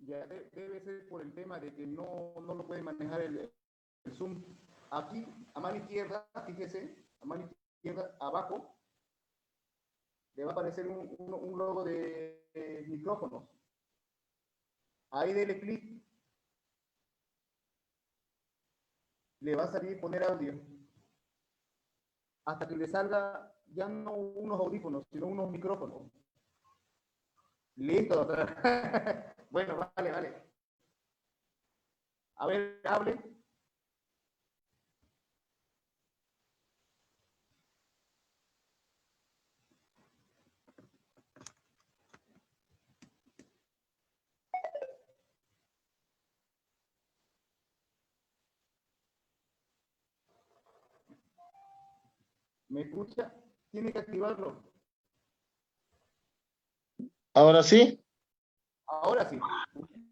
Ya debe ser por el tema de que no lo puede manejar el Zoom. Aquí, a mano izquierda, fíjese, a mano izquierda, abajo, le va a aparecer un logo de micrófonos. Ahí dele clic, le va a salir poner audio. Hasta que le salga ya no unos audífonos, sino unos micrófonos. Listo, doctor. Bueno, vale, vale. A ver, hable. ¿Me escucha? Tiene que activarlo. ¿Ahora sí? Ahora sí.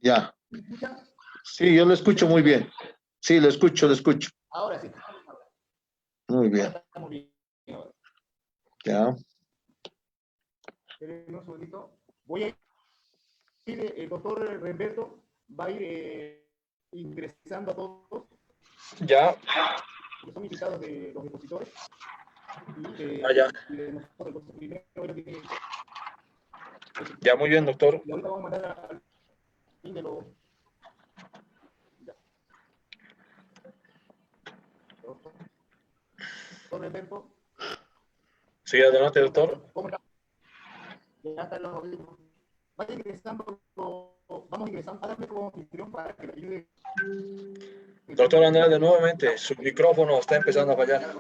Ya. ¿Me escucha? Sí, yo lo escucho muy bien. Sí, lo escucho, lo escucho. Ahora sí. Muy bien. Ahora estamos bien. Ya. Esperen un segundito. Voy a ir, el doctor Remberto va a ir ingresando a todos. Ya. Que son invitados de los expositores. Ya. Y de nosotros, primero, Ya, muy bien, doctor. y ahorita vamos a mandar al fin de los. Doctor Remberto. Sí, adelante, doctor. ¿Cómo está? Ya están los audífonos. Vaya ingresando, vamos ingresando. Hágame como anfitrión para que le ayude. Doctor Andrade, nuevamente, su micrófono está empezando a fallar.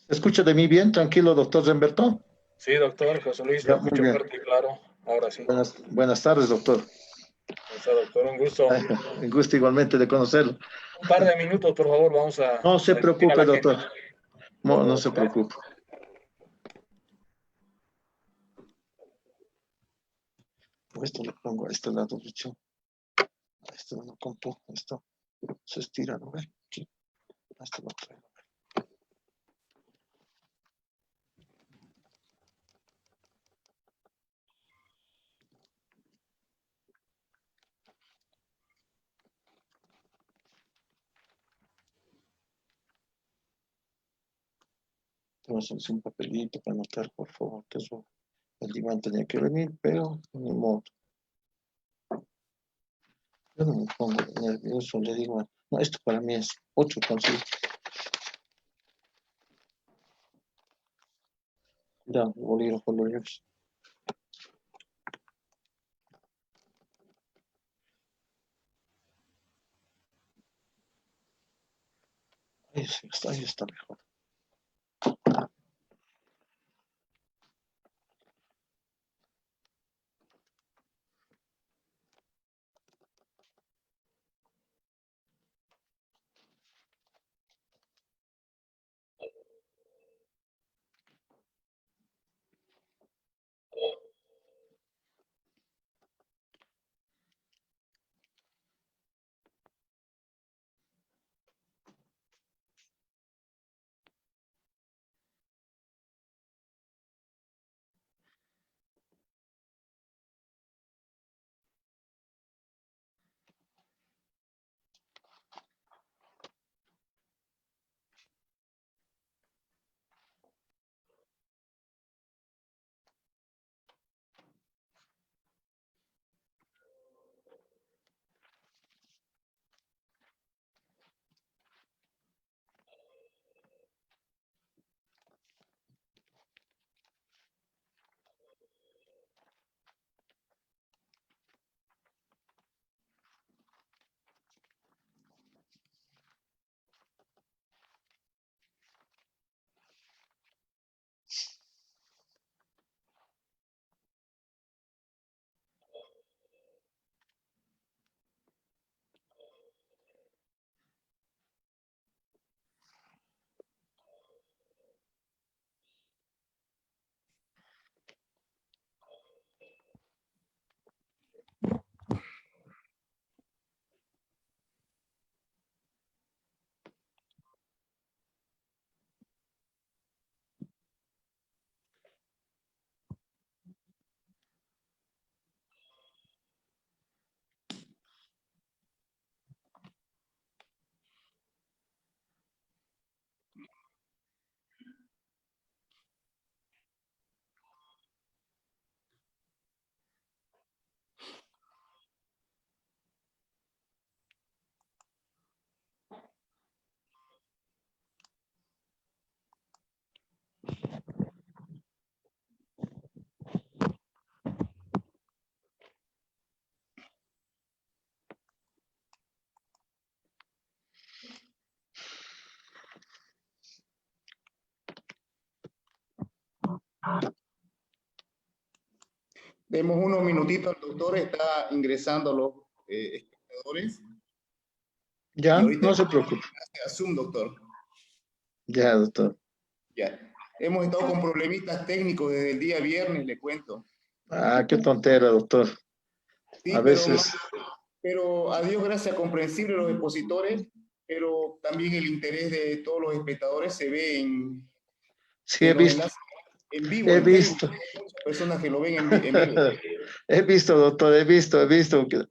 ¿Se escucha de mí bien? Tranquilo, doctor Zemberto. Sí, doctor, José Luis, Ya, lo muy escucho bien. fuerte y claro. Ahora sí. Buenas tardes, doctor. Doctor, un gusto. Un gusto igualmente de conocerlo. Un par de minutos, por favor, vamos a No se decir a preocupe, la gente. doctor. No se preocupe. Esto le pongo a este lado, dicho. Esto lo compro, esto se estira, ¿no ve? Sí. Esto lo traigo. Entonces, un papelito para anotar, por favor, que eso, el diván tenía que venir, pero ni modo. Yo no me pongo nervioso, le digo, no, esto para mí es otro concepto. Ya, bolígrafo lo llevas. Ahí está mejor. Demos unos minutitos al doctor, está ingresando a los espectadores. Ya, Y ahorita no se preocupe. a Zoom, doctor. Ya, doctor. Ya. Hemos estado con problemitas técnicos desde el día viernes, le cuento. Ah, qué tontera, doctor. Sí, A veces, pero a Dios gracias, comprensible los expositores, pero también el interés de todos los espectadores se ve sí en los enlaces en vivo, he en Facebook. visto. Hay muchas personas que lo ven en vivo. He visto, doctor, he visto que,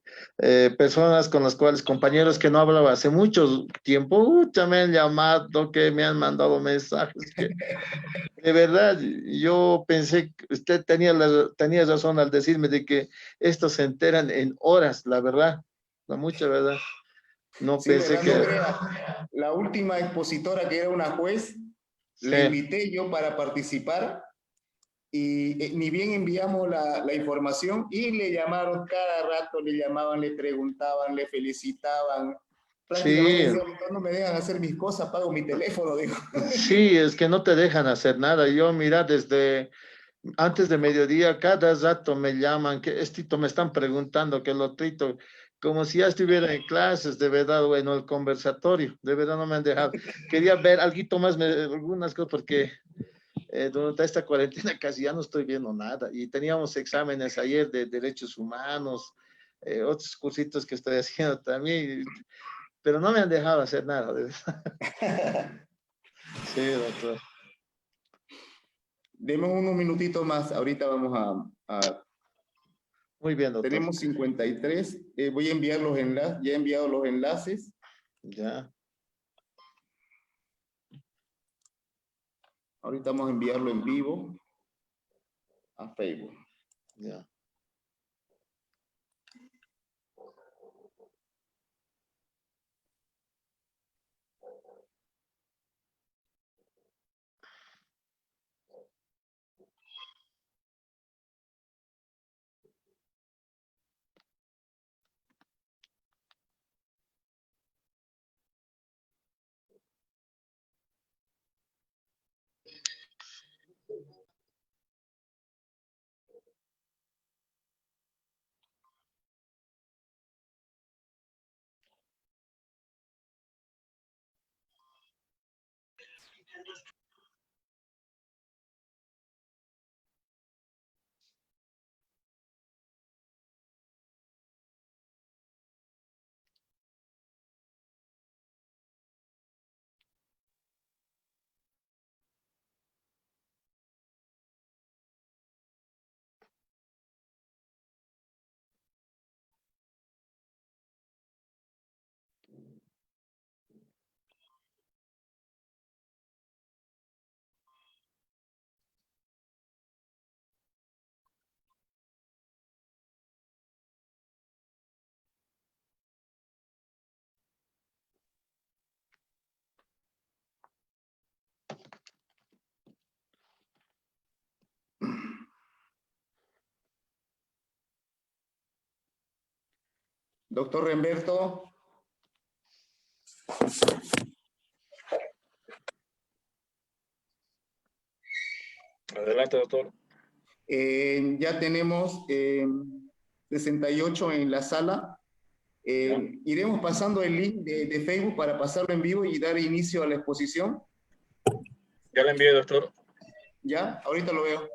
personas con las cuales, compañeros que no hablaba hace mucho tiempo, ya me han llamado, que me han mandado mensajes, que de verdad, yo pensé que usted tenía razón al decirme de que estos se enteran en horas, la verdad, la mucha verdad. No Sí, pensé verdad, no que, crea. La última expositora que era una juez, la sí, invité yo para participar y ni bien enviamos la información y le llamaron cada rato, le llamaban, le preguntaban, le felicitaban. Prácticamente sí, decía, no me dejan hacer mis cosas, pago mi teléfono, digo. sí, es que no te dejan hacer nada. Yo, mira, desde antes de mediodía, cada rato me llaman, que estito me están preguntando, que lo trito, como si ya estuviera en clases, de verdad, bueno, el conversatorio, de verdad no me han dejado. Quería ver algo más, algunas cosas, porque durante esta cuarentena casi ya no estoy viendo nada. Y teníamos exámenes ayer de derechos humanos, otros cursitos que estoy haciendo también, pero no me han dejado hacer nada, de verdad. Sí, doctor. Demos unos minutitos más, ahorita vamos Muy bien, doctor. tenemos 53, voy a enviar los enlaces, ya he enviado los enlaces, Ya, ahorita vamos a enviarlo en vivo a Facebook. ya. Doctor Remberto, Adelante, doctor. ya tenemos 68 en la sala. Iremos pasando el link de Facebook para pasarlo en vivo y dar inicio a la exposición. Ya le envié, doctor. ¿Ya? Ahorita lo veo.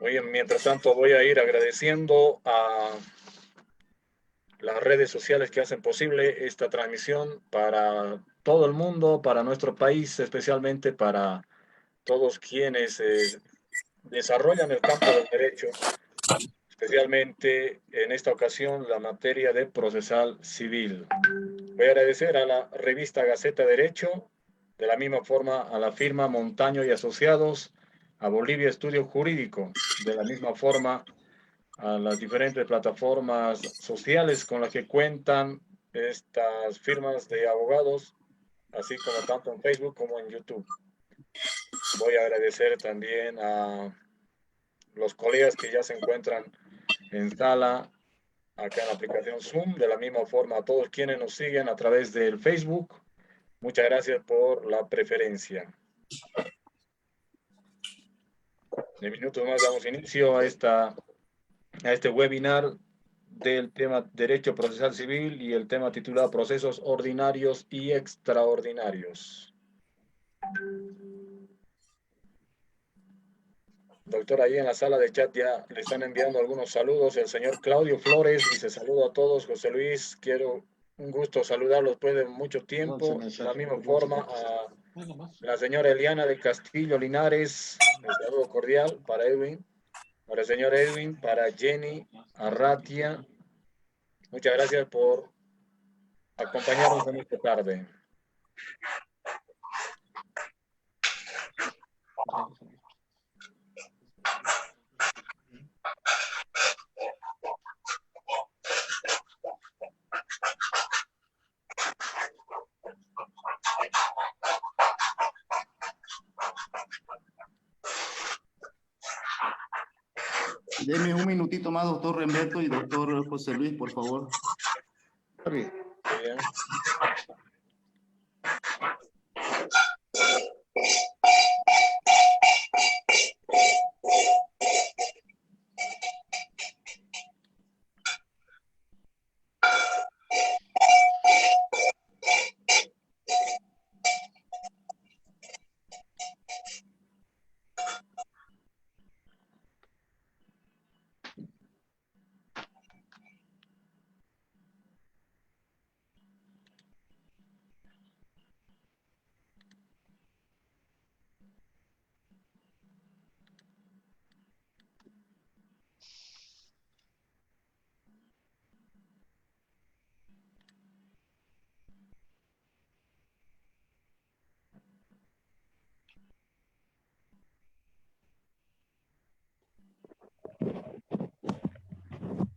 Oye, mientras tanto voy a ir agradeciendo a las redes sociales que hacen posible esta transmisión para todo el mundo, para nuestro país, especialmente para todos quienes desarrollan el campo del derecho, especialmente en esta ocasión la materia de procesal civil. Voy a agradecer a la revista Gaceta Derecho, de la misma forma a la firma Montaño y Asociados, a Bolivia Estudio Jurídico, de la misma forma a las diferentes plataformas sociales con las que cuentan estas firmas de abogados, así como tanto en Facebook como en YouTube. Voy a agradecer también a los colegas que ya se encuentran en sala acá en la aplicación Zoom, de la misma forma a todos quienes nos siguen a través del Facebook. Muchas gracias por la preferencia. En minutos más damos inicio a este webinar del tema Derecho Procesal Civil y el tema titulado Procesos Ordinarios y Extraordinarios. Doctor, ahí en la sala de chat ya le están enviando algunos saludos. El señor Claudio Flores dice saludo a todos. José Luis, un gusto saludarlos después de mucho tiempo. De la misma forma a la señora Eliana del Castillo Linares, un saludo cordial para Edwin. Para el señor Edwin, para Jenny Arratia, muchas gracias por acompañarnos en esta tarde. Deme un minutito más, doctor Remberto y doctor José Luis, por favor. Está bien. Bien.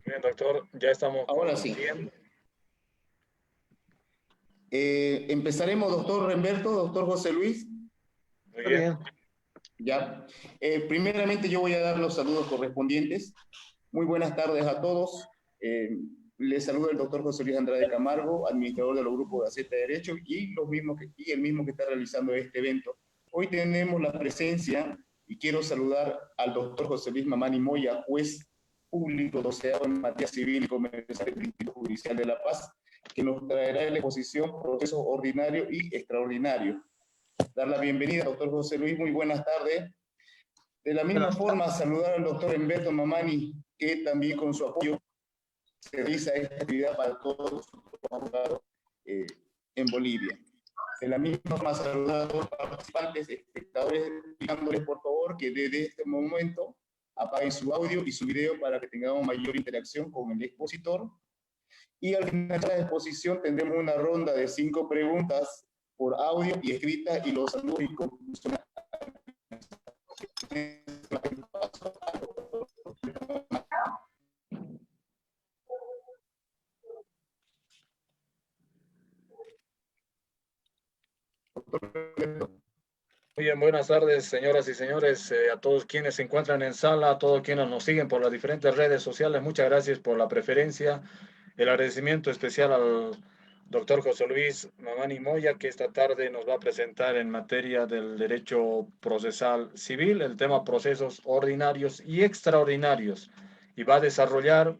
Bien, doctor, ya estamos. Ahora sí. Bien. Empezaremos, doctor Remberto, doctor José Luis. Muy bien. Ya. Primeramente yo voy a dar los saludos correspondientes. Muy buenas tardes a todos. Les saluda el doctor José Luis Andrade Camargo, administrador de los grupos Gaceta de Derecho y el mismo que está realizando este evento. Hoy tenemos la presencia y quiero saludar al doctor José Luis Mamani Moya, juez público doceavo en materia civil y comercial del Distrito Judicial de La Paz, que nos traerá en la exposición Procesos Ordinarios y Extraordinarios. Dar la bienvenida, doctor José Luis, muy buenas tardes. De la misma forma, saludar al doctor Humberto Mamani, que también con su apoyo se realiza esta actividad para todos los abogados en Bolivia. De la misma forma, saludar a todos los participantes, espectadores, pidiéndoles por favor que desde este momento apaguen su audio y su video para que tengamos mayor interacción con el expositor. Y al final de la exposición tendremos una ronda de 5 preguntas por audio y escrita y los saludos y conclusiones. Muy bien, buenas tardes, señoras y señores, a todos quienes se encuentran en sala, a todos quienes nos siguen por las diferentes redes sociales. Muchas gracias por la preferencia. El agradecimiento especial al doctor José Luis Mamani Moya, que esta tarde nos va a presentar en materia del derecho procesal civil, el tema procesos ordinarios y extraordinarios. Y va a desarrollar,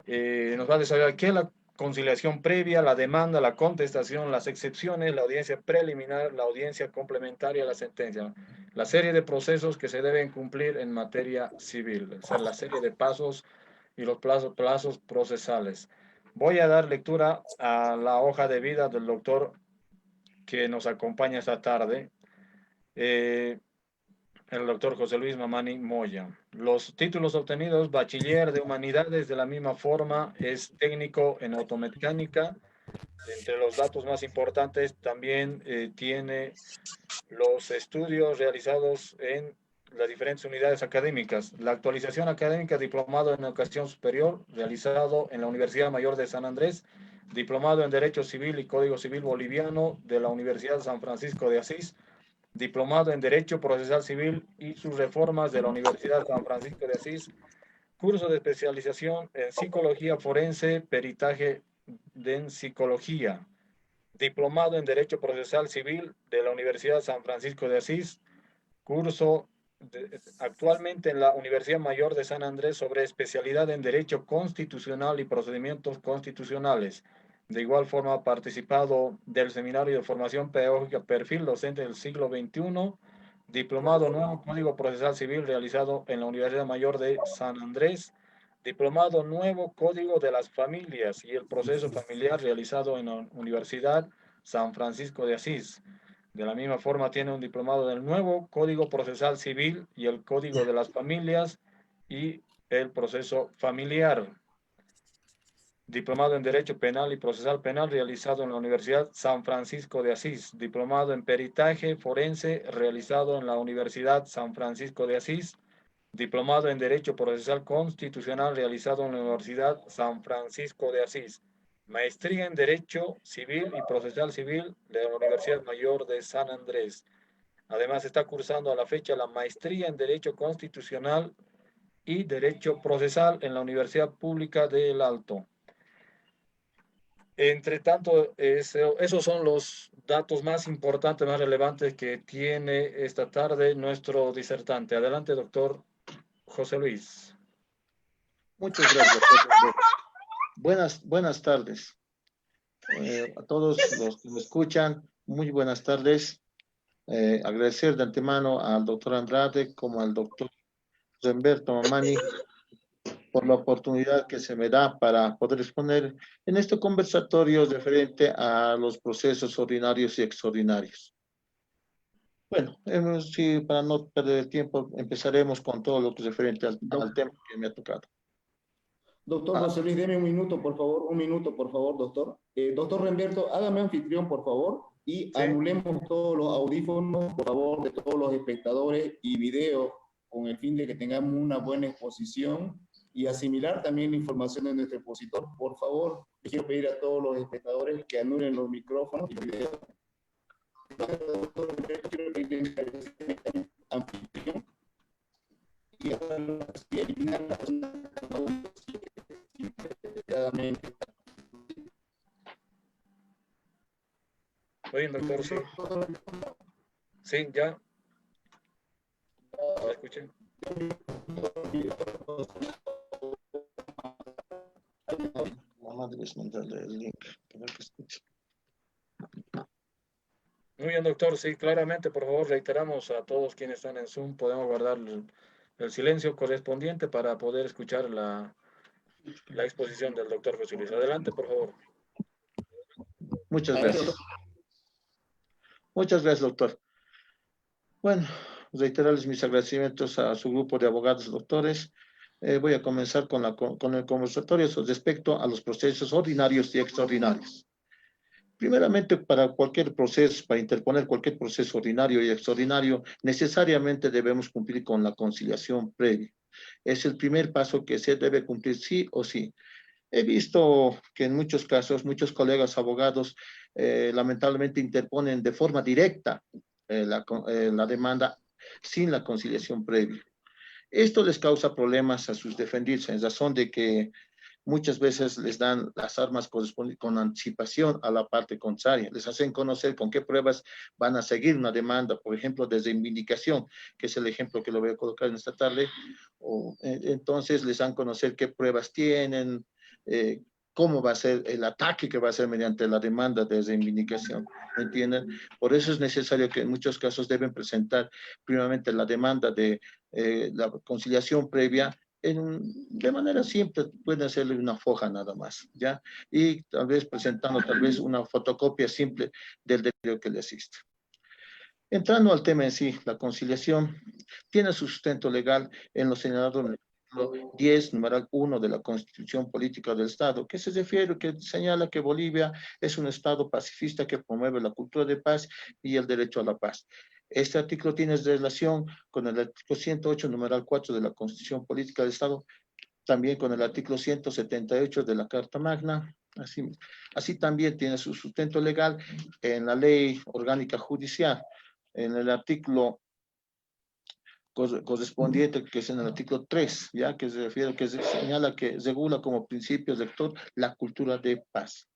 ¿qué es la conciliación previa, la demanda, la contestación, las excepciones, la audiencia preliminar, la audiencia complementaria a la sentencia? La serie de procesos que se deben cumplir en materia civil, o sea, la serie de pasos y los plazos procesales. Voy a dar lectura a la hoja de vida del doctor que nos acompaña esta tarde, el doctor José Luis Mamani Moya. Los títulos obtenidos: bachiller de humanidades, de la misma forma es técnico en automecánica. Entre los datos más importantes también tiene los estudios realizados en las diferentes unidades académicas. La actualización académica: diplomado en educación superior, realizado en la Universidad Mayor de San Andrés, diplomado en Derecho Civil y Código Civil Boliviano de la Universidad San Francisco de Asís, diplomado en Derecho Procesal Civil y sus reformas de la Universidad San Francisco de Asís, curso de especialización en Psicología Forense, peritaje en Psicología, diplomado en Derecho Procesal Civil de la Universidad San Francisco de Asís, curso actualmente en la Universidad Mayor de San Andrés sobre especialidad en Derecho Constitucional y Procedimientos Constitucionales. De igual forma, ha participado del Seminario de Formación Pedagógica Perfil Docente del Siglo XXI, diplomado nuevo Código Procesal Civil realizado en la Universidad Mayor de San Andrés, diplomado nuevo Código de las Familias y el Proceso Familiar realizado en la Universidad San Francisco de Asís. De la misma forma, tiene un diplomado del nuevo Código Procesal Civil y el Código de las Familias y el Proceso Familiar. Diplomado en Derecho Penal y Procesal Penal realizado en la Universidad San Francisco de Asís. Diplomado en Peritaje Forense realizado en la Universidad San Francisco de Asís. Diplomado en Derecho Procesal Constitucional realizado en la Universidad San Francisco de Asís. Maestría en Derecho Civil y Procesal Civil de la Universidad Mayor de San Andrés. Además, está cursando a la fecha la Maestría en Derecho Constitucional y Derecho Procesal en la Universidad Pública del Alto. Entre tanto, esos son los datos más importantes, más relevantes que tiene esta tarde nuestro disertante. Adelante, doctor José Luis. Muchas gracias, doctor. Buenas tardes. A todos los que me escuchan, muy buenas tardes. Agradecer de antemano al doctor Andrade como al doctor Humberto Mamani por la oportunidad que se me da para poder exponer en este conversatorio referente a los procesos ordinarios y extraordinarios. Bueno, sí, para no perder el tiempo, empezaremos con todo lo que es referente al tema que me ha tocado. Doctor José Luis, deme un minuto, por favor, doctor. Doctor Remberto, hágame anfitrión, por favor, y anulemos todos los audífonos, por favor, de todos los espectadores y video, con el fin de que tengamos una buena exposición y asimilar también la información de nuestro expositor. Por favor, quiero pedir a todos los espectadores que anulen los micrófonos y videos. Doctor Remberto, quiero pedirle anfitrión y eliminar la persona Oye, doctor, sí. Sí, ya. ¿Me escuchan? Muy bien, doctor. Sí, claramente, por favor, reiteramos a todos quienes están en Zoom, podemos guardar el silencio correspondiente para poder escuchar la exposición del doctor José Luis. Adelante, por favor. Muchas gracias. Muchas gracias, doctor. Bueno, reiterarles mis agradecimientos a su grupo de abogados y doctores. Voy a comenzar con el conversatorio respecto a los procesos ordinarios y extraordinarios. Primeramente, para cualquier proceso, para interponer cualquier proceso ordinario y extraordinario, necesariamente debemos cumplir con la conciliación previa. Es el primer paso que se debe cumplir sí o sí. He visto que en muchos casos, muchos colegas abogados lamentablemente interponen de forma directa la demanda sin la conciliación previa. Esto les causa problemas a sus defendidos en razón de que muchas veces les dan las armas con anticipación a la parte contraria. Les hacen conocer con qué pruebas van a seguir una demanda, por ejemplo, desde reivindicación, que es el ejemplo que lo voy a colocar en esta tarde. Entonces les dan conocer qué pruebas tienen, cómo va a ser el ataque que va a ser mediante la demanda de reivindicación, ¿me entienden? Por eso es necesario que en muchos casos deben presentar primeramente la demanda de la conciliación previa de manera simple puede hacerle una foja nada más, ¿ya? Y tal vez presentando tal vez una fotocopia simple del decreto que le asiste. Entrando al tema en sí, la conciliación tiene su sustento legal en lo señalado en el artículo 10, numeral 1 de la Constitución Política del Estado, que se refiere, que señala que Bolivia es un Estado pacifista que promueve la cultura de paz y el derecho a la paz. Este artículo tiene relación con el artículo 108, numeral 4 de la Constitución Política del Estado, también con el artículo 178 de la Carta Magna. Así también tiene su sustento legal en la Ley Orgánica Judicial, en el artículo correspondiente, que es en el artículo 3, ya que se refiere, que señala que regula como principio rector la cultura de paz.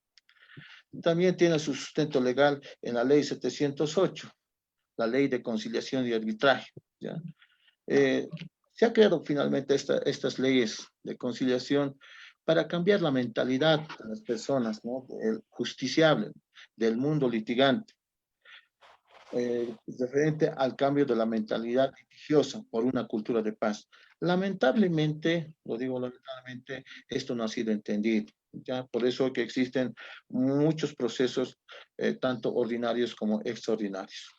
También tiene su sustento legal en la ley 708, la ley de conciliación y arbitraje, ¿ya? Se ha creado finalmente estas leyes de conciliación para cambiar la mentalidad de las personas, ¿no? El justiciable, del mundo litigante. Referente al cambio de la mentalidad litigiosa por una cultura de paz. Lamentablemente, lo digo lamentablemente, esto no ha sido entendido. Ya por eso que existen muchos procesos, tanto ordinarios como extraordinarios.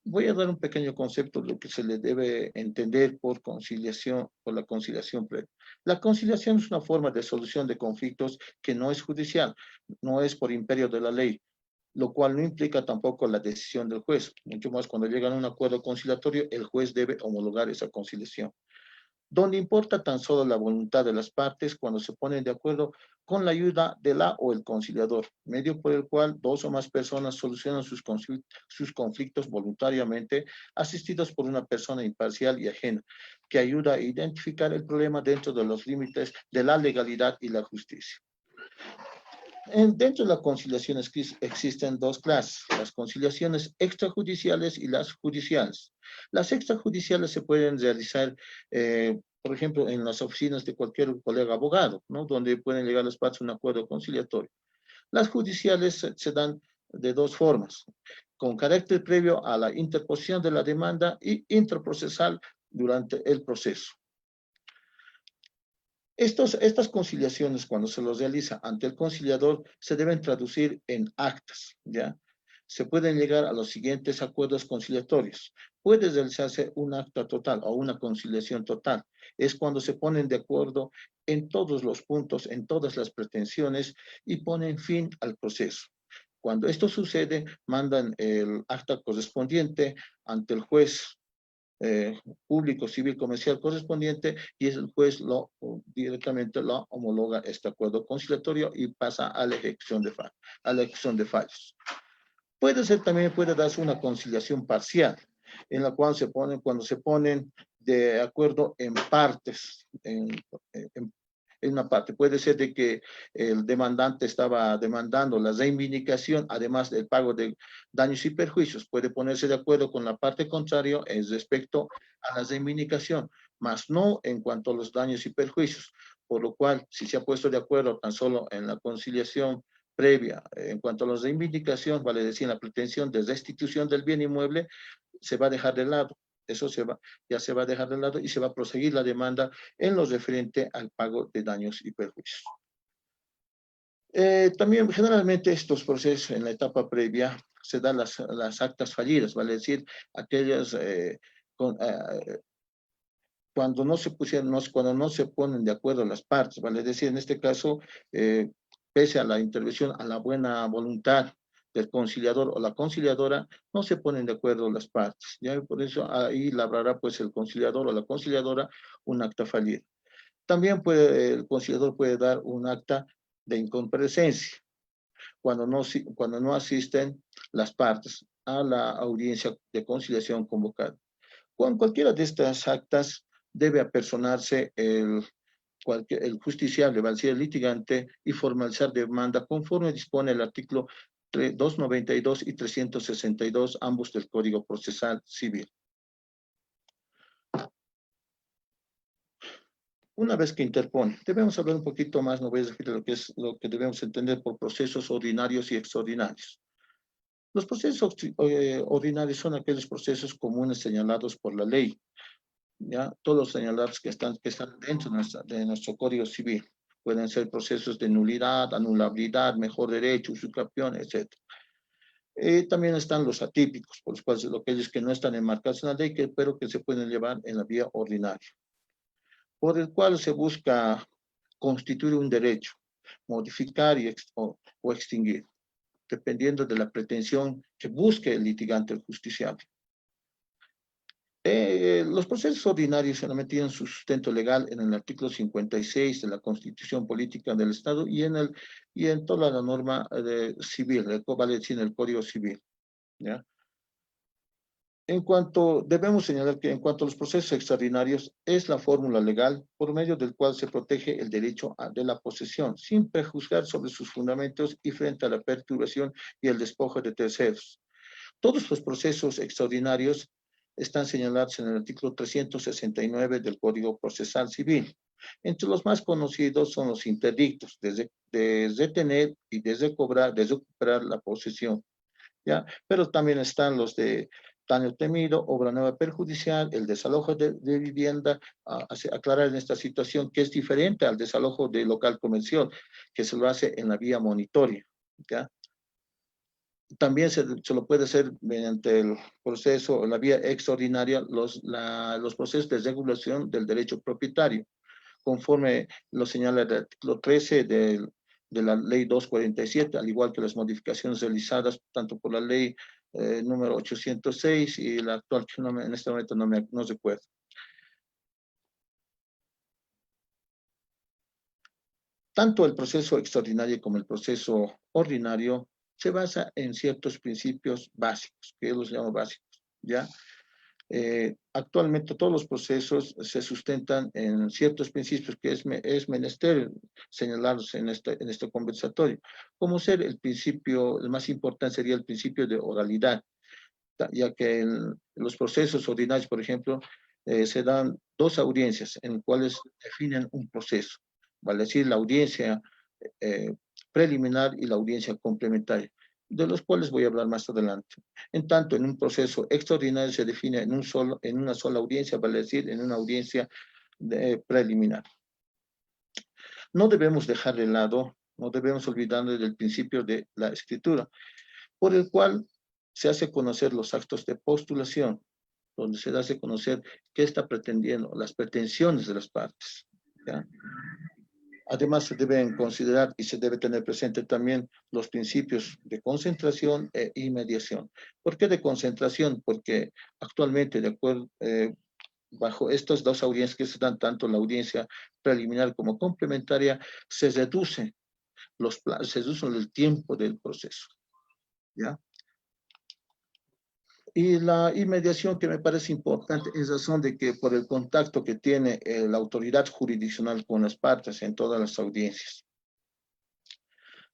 Voy a dar un pequeño concepto de lo que se le debe entender por conciliación, por la conciliación previa. La conciliación es una forma de solución de conflictos que no es judicial, no es por imperio de la ley, lo cual no implica tampoco la decisión del juez. Mucho más cuando llegan a un acuerdo conciliatorio, el juez debe homologar esa conciliación. Donde importa tan solo la voluntad de las partes cuando se ponen de acuerdo con la ayuda de la o el conciliador, medio por el cual dos o más personas solucionan sus conflictos voluntariamente, asistidos por una persona imparcial y ajena, que ayuda a identificar el problema dentro de los límites de la legalidad y la justicia. Dentro de la conciliación existen dos clases, las conciliaciones extrajudiciales y las judiciales. Las extrajudiciales se pueden realizar, por ejemplo, en las oficinas de cualquier colega abogado, ¿no? Donde pueden llegar las partes a un acuerdo conciliatorio. Las judiciales se dan de dos formas, con carácter previo a la interposición de la demanda y intraprocesal durante el proceso. Estas conciliaciones, cuando se los realiza ante el conciliador, se deben traducir en actas, ¿ya? Se pueden llegar a los siguientes acuerdos conciliatorios. Puede realizarse un acta total o una conciliación total. Es cuando se ponen de acuerdo en todos los puntos, en todas las pretensiones y ponen fin al proceso. Cuando esto sucede, mandan el acta correspondiente ante el juez público, civil, comercial correspondiente y es el juez directamente lo homologa este acuerdo conciliatorio y pasa a la ejecución de fallos. También puede darse una conciliación parcial, en la cual cuando se ponen de acuerdo en partes, en una parte. Puede ser de que el demandante estaba demandando la reivindicación, además del pago de daños y perjuicios. Puede ponerse de acuerdo con la parte contraria respecto a la reivindicación, mas no en cuanto a los daños y perjuicios. Por lo cual, si se ha puesto de acuerdo tan solo en la conciliación previa, en cuanto a la reivindicación, vale decir, la pretensión de restitución del bien inmueble, se va a dejar de lado. Eso ya se va a dejar de lado y se va a proseguir la demanda en lo referente al pago de daños y perjuicios. También generalmente estos procesos en la etapa previa se dan las actas fallidas, vale decir, aquellas cuando no se ponen de acuerdo las partes, vale decir, en este caso, pese a la intervención, a la buena voluntad del conciliador o la conciliadora, no se ponen de acuerdo las partes. ¿Ya? Por eso ahí labrará pues el conciliador o la conciliadora un acta fallida. También el conciliador puede dar un acta de incomparecencia cuando no asisten las partes a la audiencia de conciliación convocada. Con cualquiera de estas actas debe apersonarse el justiciable, va a decir el litigante, y formalizar demanda conforme dispone el artículo 292 y 362, ambos del Código Procesal Civil. Una vez que interpone, debemos hablar un poquito más, no voy a decir lo que debemos entender por procesos ordinarios y extraordinarios. Los procesos ordinarios son aquellos procesos comunes señalados por la ley, ¿ya? Todos los señalados que están dentro de nuestro Código Civil. Pueden ser procesos de nulidad, anulabilidad, mejor derecho, usucapión, etc. También están los atípicos, por los cuales aquellos que no están enmarcados en la ley, pero que se pueden llevar en la vía ordinaria, por el cual se busca constituir un derecho, modificar o extinguir, dependiendo de la pretensión que busque el litigante, el justiciable. Los procesos ordinarios solamente tienen su sustento legal en el artículo 56 de la Constitución Política del Estado y en toda la norma civil, vale decir, en el Código Civil, ¿ya? Debemos señalar que en cuanto a los procesos extraordinarios, es la fórmula legal por medio del cual se protege el derecho de la posesión, sin prejuzgar sobre sus fundamentos y frente a la perturbación y el despojo de terceros. Todos los procesos extraordinarios están señalados en el artículo 369 del Código Procesal Civil. Entre los más conocidos son los interdictos, desde tener y desde recuperar la posesión, ¿ya? Pero también están los de daño temido, obra nueva perjudicial, el desalojo de vivienda, aclarar en esta situación que es diferente al desalojo de local comercial, que se lo hace en la vía monitoria, ¿ya? También se lo puede hacer mediante el proceso o la vía extraordinaria, los procesos de regulación del derecho propietario, conforme lo señala el artículo 13 de la ley 247, al igual que las modificaciones realizadas tanto por la ley número 806 y la actual, que en este momento no recuerdo. Tanto el proceso extraordinario como el proceso ordinario se basa en ciertos principios básicos, que yo los llamo básicos, ¿ya? Actualmente todos los procesos se sustentan en ciertos principios que es menester señalarlos en este conversatorio, como ser el más importante sería el principio de oralidad, ya que en los procesos ordinarios, por ejemplo, se dan dos audiencias en las cuales definen un proceso, vale decir, la audiencia preliminar y la audiencia complementaria, de los cuales voy a hablar más adelante. En tanto, en un proceso extraordinario se define en una sola audiencia, vale decir, en una audiencia preliminar. No debemos dejar de lado, no debemos olvidarnos del principio de la escritura, por el cual se hace conocer los actos de postulación, donde se hace conocer qué está pretendiendo, las pretensiones de las partes, ¿ya? Además, se deben considerar y se debe tener presente también los principios de concentración y mediación. ¿Por qué de concentración? Porque actualmente, de acuerdo, bajo estas dos audiencias que se dan, tanto la audiencia preliminar como complementaria, se reduce el tiempo del proceso, ¿ya? Y la inmediación, que me parece importante, es razón de que por el contacto que tiene la autoridad jurisdiccional con las partes en todas las audiencias.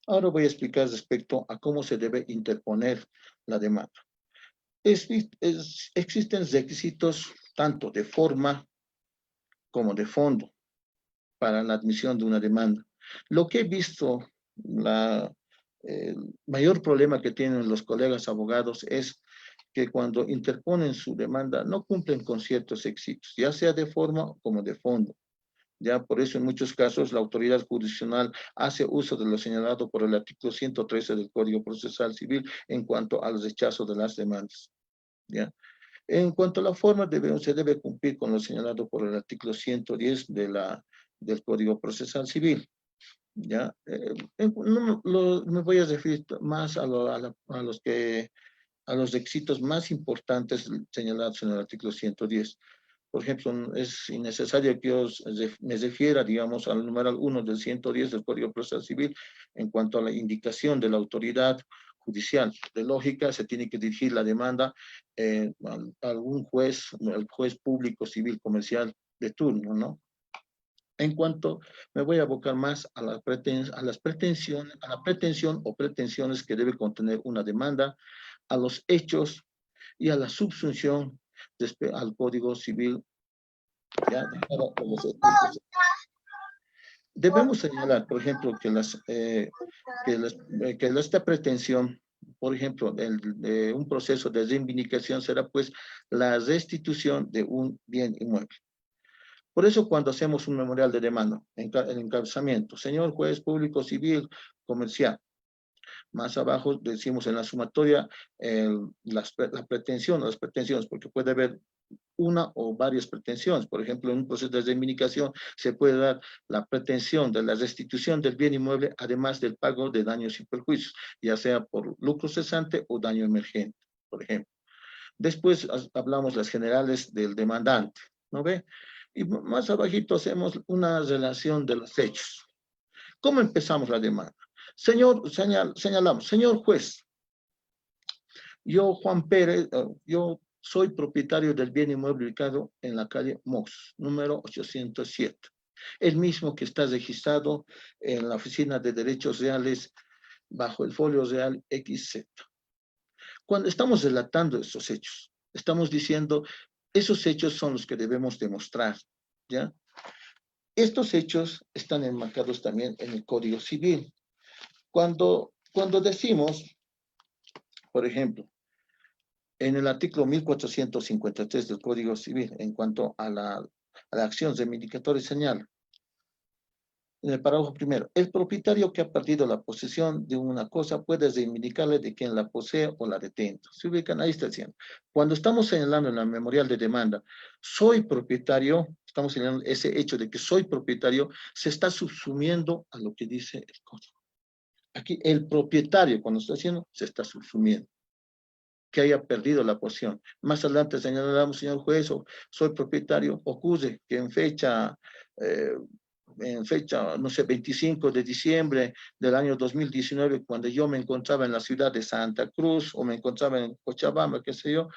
Ahora voy a explicar respecto a cómo se debe interponer la demanda. Existen requisitos tanto de forma como de fondo para la admisión de una demanda. Lo que he visto, el mayor problema que tienen los colegas abogados es que cuando interponen su demanda no cumplen con ciertos requisitos, ya sea de forma como de fondo. Ya por eso en muchos casos la autoridad jurisdiccional hace uso de lo señalado por el artículo 113 del Código Procesal Civil en cuanto al rechazo de las demandas, ¿ya? En cuanto a la forma, se debe cumplir con lo señalado por el artículo 110 del Código Procesal Civil, ¿ya? Me voy a referir más a los requisitos más importantes señalados en el artículo 110. Por ejemplo, es innecesario que yo me refiera, digamos, al numeral 1 del 110 del Código Procesal Civil en cuanto a la indicación de la autoridad judicial. De lógica, se tiene que dirigir la demanda a algún juez, al juez público, civil, comercial de turno, ¿no? En cuanto, me voy a abocar más a la pretensión o pretensiones que debe contener una demanda, a los hechos y a la subsunción al Código Civil. ¿Ya? Debemos señalar, por ejemplo, que esta pretensión por ejemplo, un proceso de reivindicación será pues la restitución de un bien inmueble. Por eso cuando hacemos un memorial de demanda, el encabezamiento, señor juez público, civil, comercial, más abajo decimos en la sumatoria la pretensión o las pretensiones, porque puede haber una o varias pretensiones. Por ejemplo, en un proceso de reivindicación se puede dar la pretensión de la restitución del bien inmueble, además del pago de daños y perjuicios, ya sea por lucro cesante o daño emergente, por ejemplo. Después hablamos las generales del demandante, ¿no ve? Y más abajito hacemos una relación de los hechos. ¿Cómo empezamos la demanda? Señalamos, señor juez, yo, Juan Pérez, yo soy propietario del bien inmueble ubicado en la calle Mox, número 807. El mismo que está registrado en la Oficina de Derechos Reales bajo el folio real XZ. Cuando estamos relatando estos hechos, estamos diciendo, esos hechos son los que debemos demostrar, ¿ya? Estos hechos están enmarcados también en el Código Civil. Cuando decimos, por ejemplo, en el artículo 1453 del Código Civil, en cuanto a la acción reivindicatoria, señala, en el párrafo primero, el propietario que ha perdido la posesión de una cosa puede reivindicarle de quien la posee o la detenta. Se ubican, ahí está diciendo. Cuando estamos señalando en la memorial de demanda, soy propietario, estamos señalando ese hecho de que soy propietario, se está subsumiendo a lo que dice el código. Aquí el propietario, cuando está haciendo, se está subsumiendo que haya perdido la posesión. Más adelante señalamos, señor juez, soy propietario, ocurre que en fecha, no sé, 25 de diciembre del año 2019, cuando yo me encontraba en la ciudad de Santa Cruz o me encontraba en Cochabamba, qué sé yo,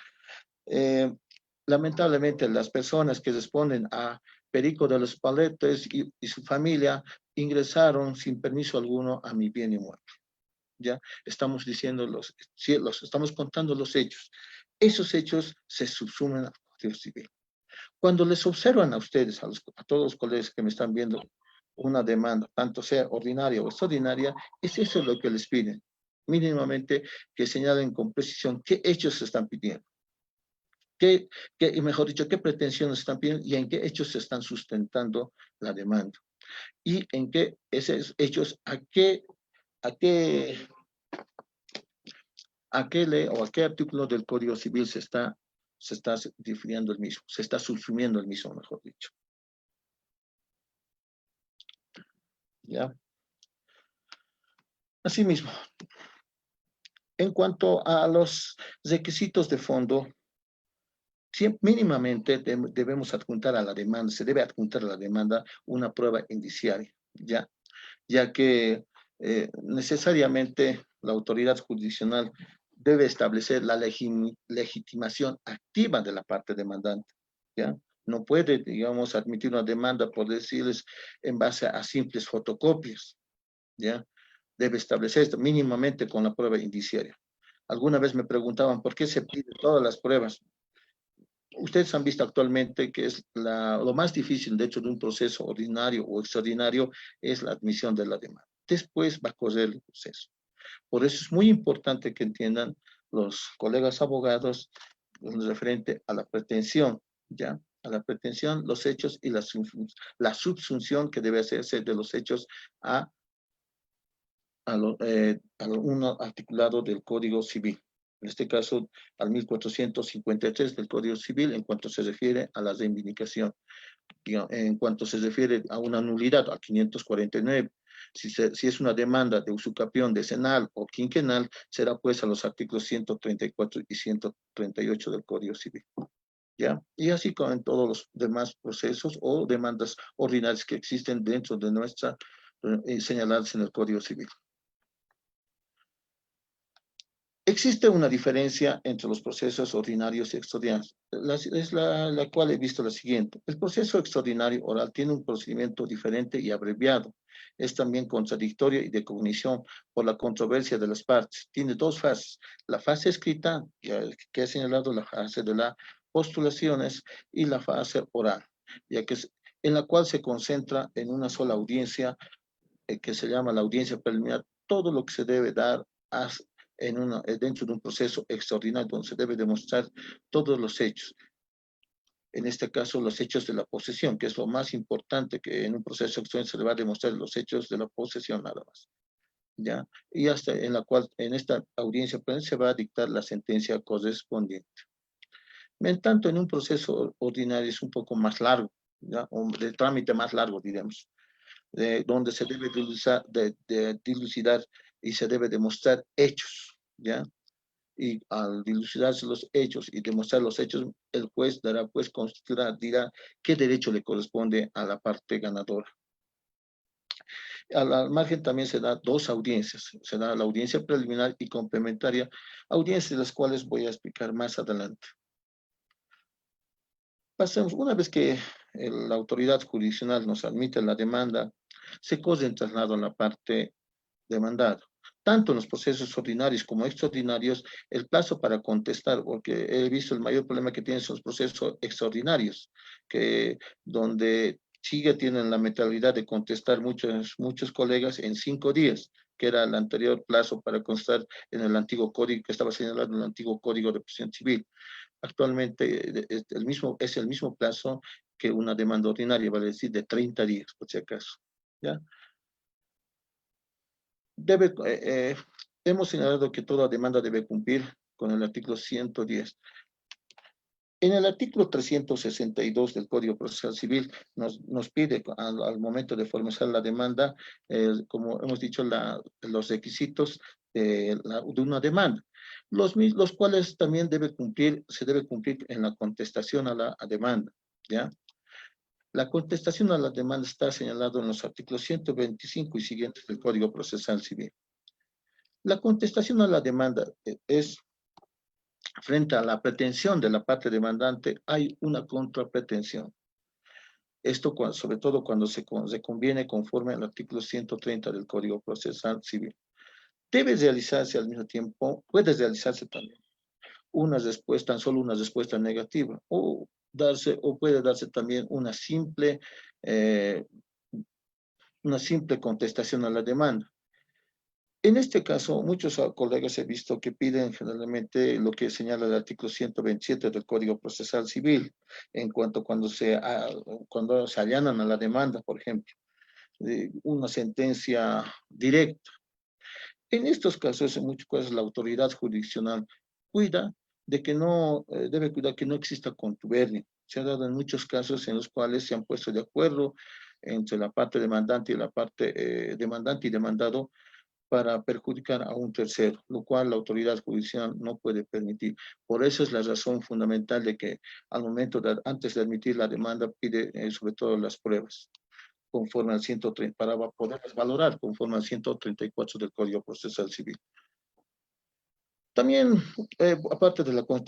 lamentablemente las personas que responden a Perico de los Paletes y su familia ingresaron sin permiso alguno a mi bien inmueble. Ya estamos diciendo estamos contando los hechos. Esos hechos se subsumen al Código Civil. Cuando les observan a ustedes, a todos los colegas que me están viendo, una demanda, tanto sea ordinaria o extraordinaria, es eso lo que les piden. Mínimamente que señalen con precisión qué hechos se están pidiendo. Y mejor dicho, qué pretensiones están pidiendo y en qué hechos se están sustentando la demanda. Y en qué esos hechos, a qué ley o a qué artículo del Código Civil se está definiendo el mismo, se está subsumiendo el mismo, mejor dicho. ¿Ya? Asimismo, en cuanto a los requisitos de fondo, mínimamente debemos adjuntar a la demanda, se debe adjuntar a la demanda una prueba indiciaria, ya que necesariamente la autoridad jurisdiccional debe establecer la legitimación activa de la parte demandante, ¿ya? No puede, digamos, admitir una demanda, por decirles, en base a simples fotocopias, ¿ya? Debe establecer esto mínimamente con la prueba indiciaria. Alguna vez me preguntaban, ¿por qué se piden todas las pruebas? Ustedes han visto actualmente que es lo más difícil, de hecho, de un proceso ordinario o extraordinario, es la admisión de la demanda. Después va a correr el proceso. Por eso es muy importante que entiendan los colegas abogados referente a la pretensión, ¿ya? A la pretensión, los hechos y la subsunción que debe hacerse de los hechos a un articulado del Código Civil. En este caso, al 1453 del Código Civil, en cuanto se refiere a la reivindicación. En cuanto se refiere a una nulidad, al 549, si es una demanda de usucapión decenal o quinquenal, será pues a los artículos 134 y 138 del Código Civil. ¿Ya? Y así como en todos los demás procesos o demandas ordinarias que existen dentro de nuestra, señaladas en el Código Civil. Existe una diferencia entre los procesos ordinarios y extraordinarios, la cual he visto la siguiente. El proceso extraordinario oral tiene un procedimiento diferente y abreviado. Es también contradictorio y de cognición por la controversia de las partes. Tiene dos fases. La fase escrita, que he señalado, la fase de las postulaciones, y la fase oral, en la cual se concentra en una sola audiencia, que se llama la audiencia preliminar, todo lo que se debe dar dentro de un proceso extraordinario donde se debe demostrar todos los hechos. En este caso, los hechos de la posesión, que es lo más importante, que en un proceso extraordinario se le va a demostrar los hechos de la posesión nada más. ¿Ya? Y hasta en esta audiencia pues, se va a dictar la sentencia correspondiente. En tanto, en un proceso ordinario es un poco más largo, ¿ya? De trámite más largo, digamos, donde se debe dilucidar y se debe demostrar hechos, ¿ya? Y al dilucidarse los hechos y demostrar los hechos, el juez dirá qué derecho le corresponde a la parte ganadora. Al margen también se da dos audiencias, se da la audiencia preliminar y complementaria, audiencias de las cuales voy a explicar más adelante. Pasemos, una vez que la autoridad jurisdiccional nos admite la demanda, se corre en traslado a la parte demandada. Tanto en los procesos ordinarios como extraordinarios, el plazo para contestar, porque he visto el mayor problema que tienen son los procesos extraordinarios, donde tienen la mentalidad de contestar muchos colegas en 5 días, que era el anterior plazo para contestar en el antiguo código, que estaba señalado en el antiguo Código de Procedimiento Civil. Actualmente es el mismo plazo que una demanda ordinaria, vale decir, de 30 días, por si acaso. ¿Ya? Hemos señalado que toda demanda debe cumplir con el artículo 110. En el artículo 362 del Código Procesal Civil nos pide al momento de formalizar la demanda, como hemos dicho, los requisitos de una demanda, los cuales también se debe cumplir en la contestación a la demanda, ¿ya? La contestación a la demanda está señalado en los artículos 125 y siguientes del Código Procesal Civil. La contestación a la demanda es frente a la pretensión de la parte demandante, hay una contrapretensión. Esto sobre todo cuando se conviene conforme al artículo 130 del Código Procesal Civil. Debe realizarse al mismo tiempo, puede realizarse también tan solo una respuesta negativa, o puede darse también una simple contestación a la demanda. En este caso, muchos colegas he visto que piden generalmente lo que señala el artículo 127 del Código Procesal Civil, en cuanto cuando se allanan a la demanda, por ejemplo, una sentencia directa. En estos casos, en muchos casos, la autoridad jurisdiccional debe cuidar que no exista contubernio. Se ha dado en muchos casos en los cuales se han puesto de acuerdo entre la parte demandante y la parte demandante y demandado para perjudicar a un tercero, lo cual la autoridad judicial no puede permitir. Por eso es la razón fundamental de que antes de admitir la demanda, pide sobre todo las pruebas, conforme al 130, para poderlas valorar conforme al 134 del Código Procesal Civil. También, aparte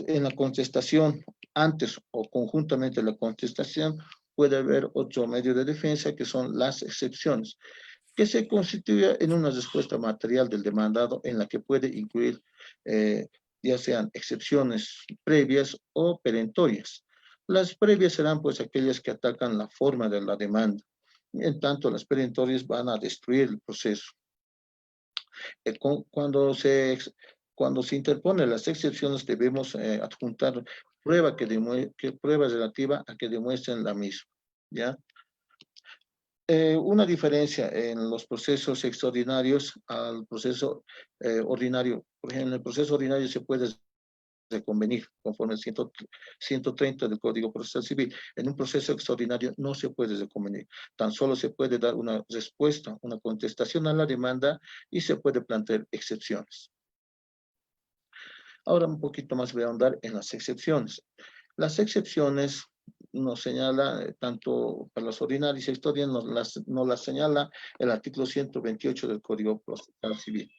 en la contestación, antes o conjuntamente la contestación, puede haber otro medio de defensa que son las excepciones, que se constituye en una respuesta material del demandado en la que puede incluir ya sean excepciones previas o perentorias. Las previas serán pues aquellas que atacan la forma de la demanda. En tanto, las perentorias van a destruir el proceso. Cuando se interponen las excepciones debemos adjuntar prueba relativa a que demuestren la misma, ¿ya? Una diferencia en los procesos extraordinarios al proceso ordinario. Por ejemplo, en el proceso ordinario se puede reconvenir conforme al 130 del Código Procesal Civil. En un proceso extraordinario no se puede reconvenir. Tan solo se puede dar una respuesta, una contestación a la demanda y se puede plantear excepciones. Ahora un poquito más voy a ahondar en las excepciones. Las excepciones nos señala, tanto para las ordinarias y extraordinarias, nos las señala el artículo 128 del Código Procesal Civil.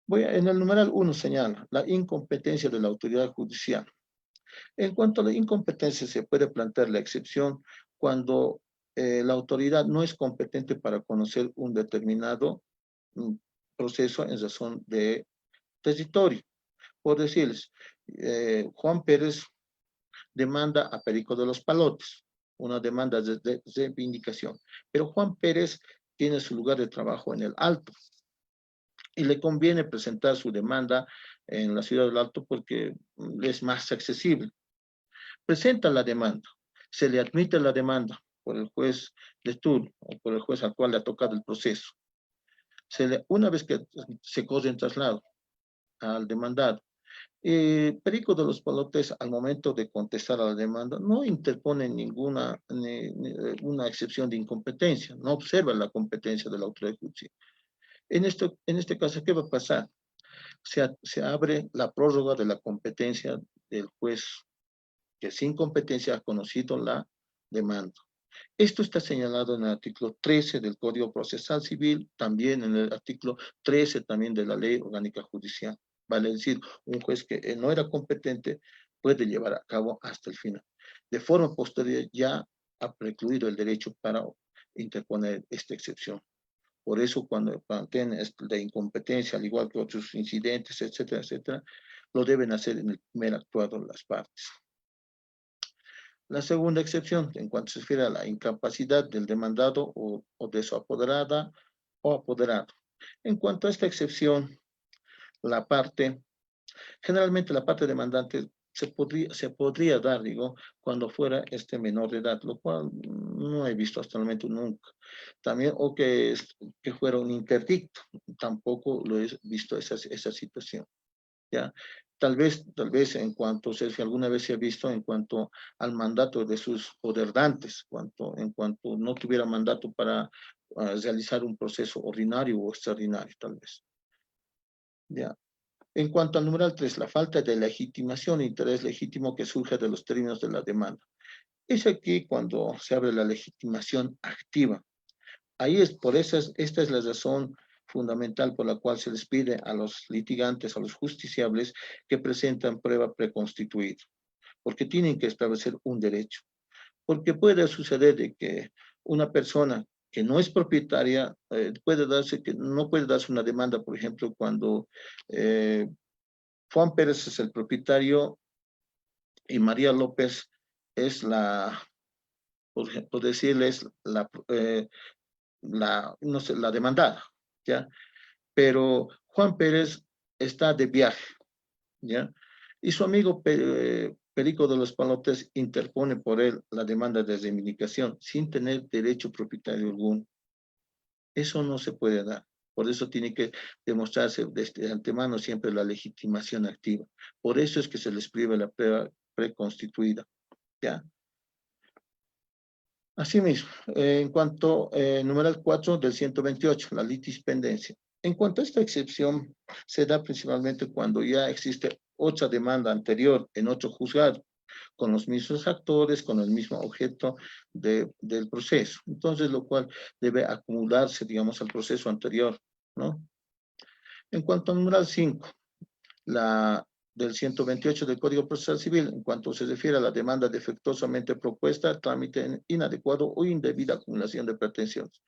En el numeral 1 señala la incompetencia de la autoridad judicial. En cuanto a la incompetencia, se puede plantear la excepción cuando la autoridad no es competente para conocer un determinado proceso en razón de territorio. Por decirles, Juan Pérez demanda a Perico de los Palotes, una demanda de reivindicación. Pero Juan Pérez tiene su lugar de trabajo en el Alto. y le conviene presentar su demanda en la ciudad del Alto porque es más accesible. Presenta la demanda, se le admite la demanda por el juez de turno o por el juez al cual le ha tocado el proceso. Una vez que se corre en traslado al demandado, Perico de los Palotes, al momento de contestar a la demanda, no interpone ninguna una excepción de incompetencia, no observa la competencia de la autoridad judicial. En este caso, ¿qué va a pasar? Se abre la prórroga de la competencia del juez que sin competencia ha conocido la demanda. Esto está señalado en el artículo 13 del Código Procesal Civil, también en el artículo 13 también de la Ley Orgánica Judicial. Vale decir, un juez que no era competente puede llevar a cabo hasta el final. De forma posterior ya ha precluido el derecho para interponer esta excepción. Por eso cuando plantean de incompetencia, al igual que otros incidentes, etcétera, etcétera, lo deben hacer en el primer actuado las partes. La segunda excepción, en cuanto se refiere a la incapacidad del demandado o de su apoderada o apoderado. En cuanto a esta excepción, generalmente la parte demandante se podría dar, digo, cuando fuera menor de edad, lo cual no he visto hasta el momento nunca. También, o que fuera un interdicto, tampoco lo he visto esa situación. ¿Ya? Tal vez en cuanto, si alguna vez se ha visto en cuanto al mandato de sus poderdantes, en cuanto no tuviera mandato para realizar un proceso ordinario o extraordinario, tal vez. ¿Ya? En cuanto al numeral 3, la falta de legitimación e interés legítimo que surge de los términos de la demanda. Es aquí cuando se abre la legitimación activa. Ahí esta es la razón fundamental por la cual se les pide a los litigantes, a los justiciables, que presentan prueba preconstituida, porque tienen que establecer un derecho. Porque puede suceder de que una persona que no es propietaria no puede darse una demanda, por ejemplo, cuando Juan Pérez es el propietario y María López es por decirles, no sé, la demandada, ¿ya? Pero Juan Pérez está de viaje, ¿ya? Y su amigo Perico de los Palotes interpone por él la demanda de reivindicación sin tener derecho propietario alguno. Eso no se puede dar. Por eso tiene que demostrarse desde antemano siempre la legitimación activa. Por eso es que se les priva la prueba preconstituida, ¿ya? Asimismo, en cuanto numeral 4 del 128, la litispendencia. En cuanto a esta excepción, se da principalmente cuando ya existe otra demanda anterior en otro juzgado, con los mismos actores, con el mismo objeto del proceso. Entonces, lo cual debe acumularse, digamos, al proceso anterior, ¿no? En cuanto al numeral 5, del 128 del Código Procesal Civil, en cuanto se refiere a la demanda defectuosamente propuesta, trámite inadecuado o indebida acumulación de pretensiones.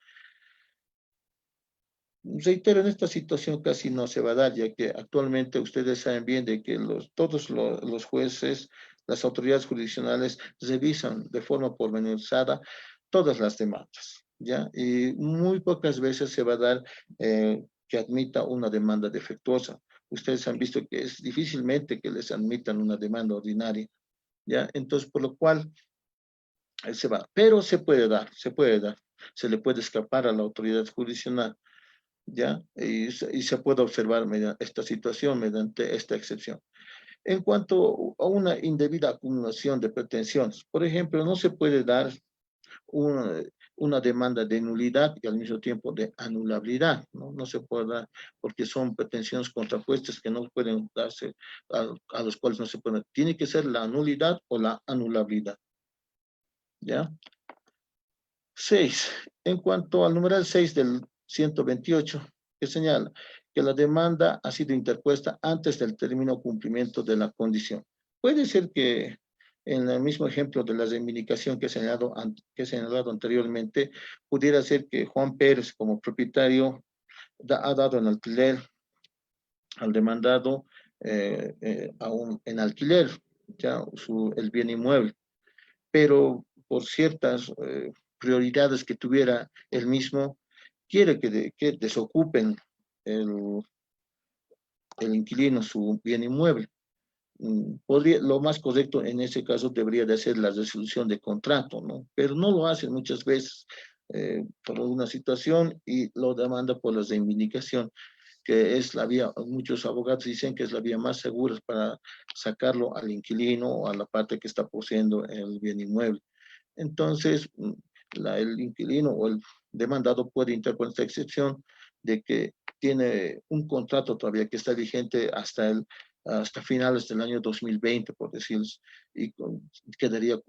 Reitero, en esta situación casi no se va a dar, ya que actualmente ustedes saben bien de que todos los jueces, las autoridades jurisdiccionales revisan de forma pormenorizada todas las demandas, ¿ya? Y muy pocas veces se va a dar que admita una demanda defectuosa. Ustedes han visto que es difícilmente que les admitan una demanda ordinaria, ¿ya? Entonces, por lo cual se va. Pero se puede dar. Se le puede escapar a la autoridad jurisdiccional, ¿ya? Y se puede observar esta situación mediante esta excepción. En cuanto a una indebida acumulación de pretensiones, por ejemplo, no se puede dar una demanda de nulidad y al mismo tiempo de anulabilidad, ¿no? No se puede dar porque son pretensiones contrapuestas que no pueden darse, a los cuales no se puede. Tiene que ser la nulidad o la anulabilidad, ¿ya? 6. En cuanto al numeral 6 del 128, que señala que la demanda ha sido interpuesta antes del término cumplimiento de la condición. Puede ser que en el mismo ejemplo de la reivindicación que he señalado anteriormente, pudiera ser que Juan Pérez, como propietario, ha dado en alquiler al demandado en alquiler ya el bien inmueble, pero por ciertas prioridades que tuviera él mismo, quiere que desocupen el inquilino su bien inmueble. Lo más correcto en ese caso debería de ser la resolución de contrato, ¿no? Pero no lo hacen muchas veces por alguna situación y lo demanda por la reivindicación, que es la vía, muchos abogados dicen que es la vía más segura para sacarlo al inquilino o a la parte que está poseyendo el bien inmueble. Entonces, el inquilino o el demandado puede interponer esta excepción de que tiene un contrato todavía que está vigente hasta finales del año 2020, por decirlo, y quedaría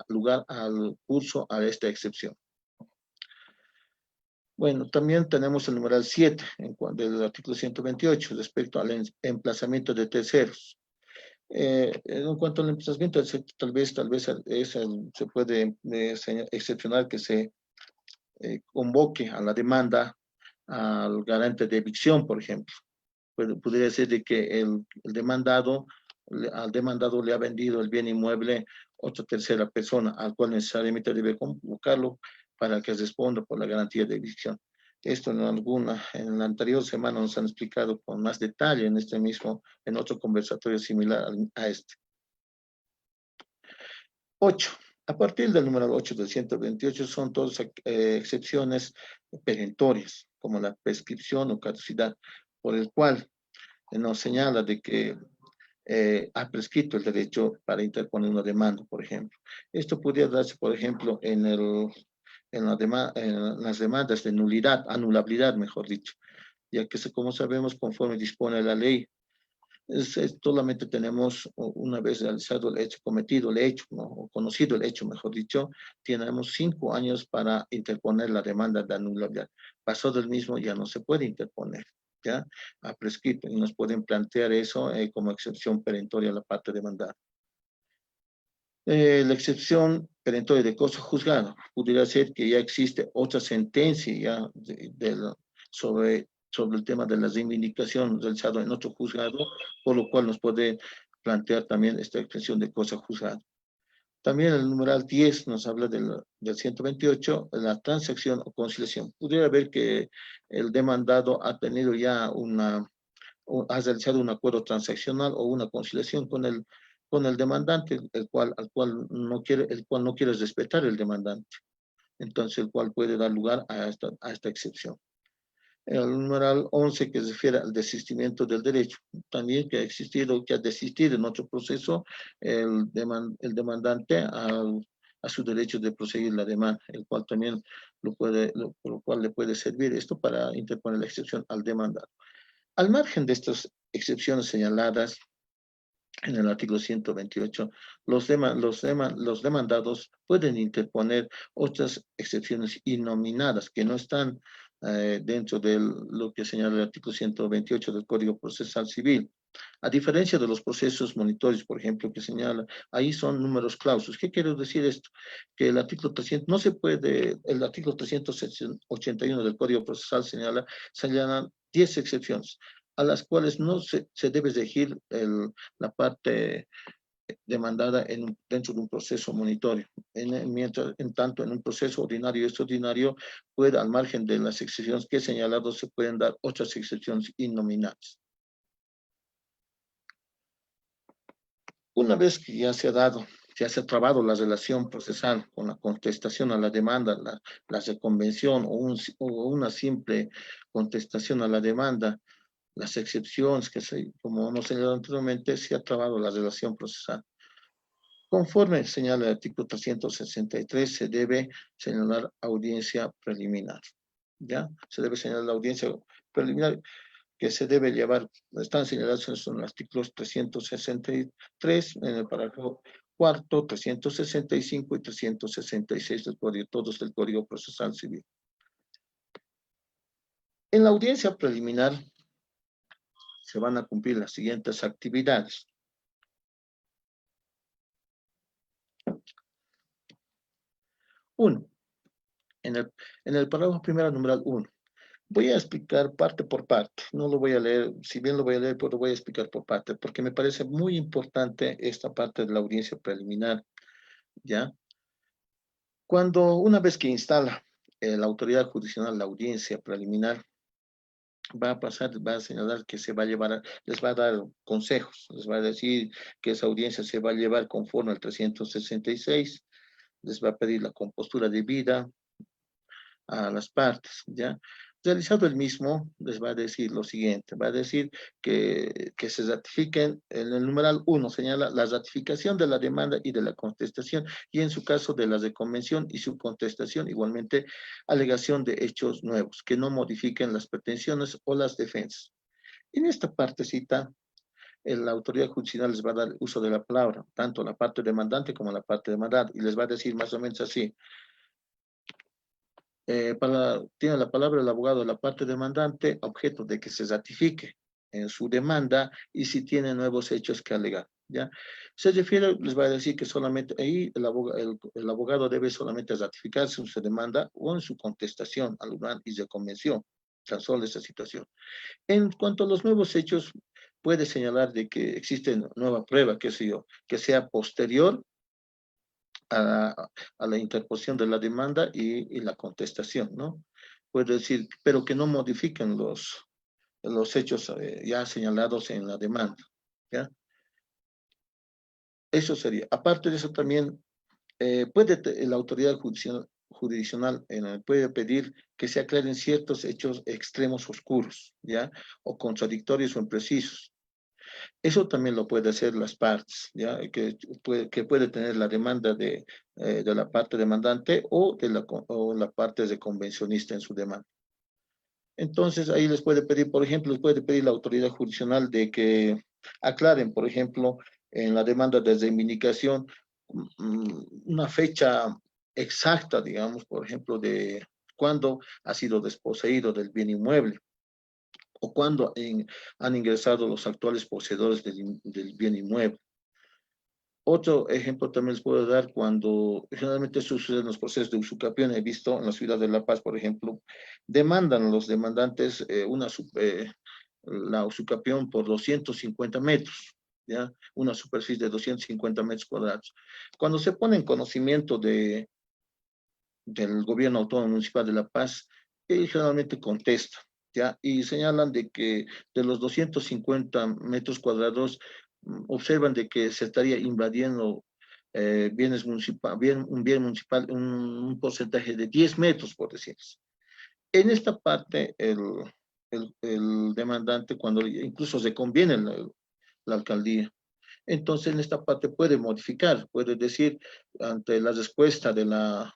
lugar al curso a esta excepción. Bueno, también tenemos el numeral 7 del artículo 128 respecto al emplazamiento de terceros. En cuanto al emplazamiento, tal vez se puede excepcionar que se convoque a la demanda al garante de evicción, por ejemplo. Podría ser de que al demandado le ha vendido el bien inmueble otra tercera persona, al cual necesariamente debe convocarlo para que responda por la garantía de evicción. Esto en la anterior semana nos han explicado con más detalle en otro conversatorio similar a este. 8. A partir del número 8 del 128 son todas excepciones perentorias, como la prescripción o caducidad, por el cual nos señala de que ha prescrito el derecho para interponer una demanda, por ejemplo. Esto podría darse, por ejemplo, en las demandas de anulabilidad, mejor dicho, ya que como sabemos, conforme dispone la ley, solamente tenemos, una vez realizado el hecho, cometido el hecho, ¿no? O conocido el hecho, mejor dicho, tenemos 5 años para interponer la demanda de anulabilidad. Pasado el mismo ya no se puede interponer, ¿ya? Ha prescrito y nos pueden plantear eso como excepción perentoria a la parte demandada. La excepción perentoria de cosa juzgada pudiera ser que ya existe otra sentencia ya sobre el tema de la reivindicación realizado en otro juzgado, por lo cual nos puede plantear también esta excepción de cosa juzgada. También el numeral 10 nos habla del 128, la transacción o conciliación. Pudiera ver que el demandado ha tenido ya ha realizado un acuerdo transaccional o una conciliación con el demandante, el cual no quiere respetar el demandante. Entonces, el cual puede dar lugar a esta excepción. El numeral 11 que se refiere al desistimiento del derecho, también que ha desistido en otro proceso el demandante a su derecho de proseguir la demanda, el cual también por lo cual le puede servir esto para interponer la excepción al demandado. Al margen de estas excepciones señaladas en el artículo 128, los demandados pueden interponer otras excepciones innominadas que no están dentro de lo que señala el artículo 128 del Código Procesal Civil. A diferencia de los procesos monitorios, por ejemplo, que señala, ahí son números clausus. ¿Qué quiero decir esto? Que el artículo 381 del Código Procesal señala 10 excepciones, a las cuales no se debe regir la parte demandada dentro de un proceso monitorio. En tanto, en un proceso ordinario y extraordinario, al margen de las excepciones que he señalado, se pueden dar otras excepciones innominadas. Una vez que ya se ha trabado la relación procesal con la contestación a la demanda, la reconvención o una simple contestación a la demanda, las excepciones como hemos señalado anteriormente, se ha trabado la relación procesal. Conforme señala el artículo 363, se debe señalar audiencia preliminar. ¿Ya? Se debe señalar la audiencia preliminar que se debe llevar, están señalados en los artículos 363, en el párrafo cuarto, 365 y 366 del Código, todos del Código Procesal Civil. En la audiencia preliminar se van a cumplir las siguientes actividades. Uno, en el párrafo primero, numeral 1. Voy a explicar parte por parte. No lo voy a leer, si bien lo voy a leer, pero lo voy a explicar por parte, porque me parece muy importante esta parte de la audiencia preliminar, ¿ya? Una vez que instala la autoridad judicial la audiencia preliminar, va a pasar, va a señalar que se va a llevar, les va a dar consejos, les va a decir que esa audiencia se va a llevar conforme al 366, les va a pedir la compostura de vida a las partes, ¿ya? Realizado el mismo, les va a decir lo siguiente, va a decir que se ratifiquen, en el numeral 1 señala la ratificación de la demanda y de la contestación, y en su caso de la reconvención y su contestación, igualmente alegación de hechos nuevos, que no modifiquen las pretensiones o las defensas. En esta partecita, la autoridad judicial les va a dar uso de la palabra, tanto la parte demandante como la parte demandada, y les va a decir más o menos así. Tiene la palabra el abogado de la parte demandante, objeto de que se ratifique en su demanda y si tiene nuevos hechos que alegar, ¿ya? Se refiere, les va a decir que solamente ahí el abogado debe solamente ratificarse en su demanda o en su contestación al lugar y de convención, tan solo esa situación. En cuanto a los nuevos hechos, puede señalar de que existe nueva prueba, qué sé yo, que sea posterior a la interposición de la demanda y la contestación, ¿no? Puede decir, pero que no modifiquen los hechos ya señalados en la demanda, ¿ya? Eso sería. Aparte de eso también, la autoridad jurisdiccional puede pedir que se aclaren ciertos hechos extremos oscuros, ¿ya? O contradictorios o imprecisos. Eso también lo puede hacer las partes, ¿ya? Que puede tener la demanda de la parte demandante o la parte de convencionista en su demanda. Entonces, ahí les puede pedir, por ejemplo, les puede pedir la autoridad jurisdiccional de que aclaren, por ejemplo, en la demanda de reivindicación, una fecha exacta, digamos, por ejemplo, de cuándo ha sido desposeído del bien inmueble o cuándo han ingresado los actuales poseedores del bien inmueble. Otro ejemplo también les puedo dar cuando generalmente eso sucede en los procesos de usucapión. He visto en la ciudad de La Paz, por ejemplo, demandan los demandantes la usucapión por 250 metros, ¿ya? Una superficie de 250 metros cuadrados. Cuando se pone en conocimiento del gobierno autónomo municipal de La Paz, generalmente contesta, ¿ya? Y señalan de que de los 250 metros cuadrados, observan de que se estaría invadiendo bienes municipales, un bien municipal, un porcentaje de 10 metros, por decirlo. En esta parte, el demandante, cuando incluso se conviene la alcaldía, entonces en esta parte puede modificar, puede decir, ante la respuesta de la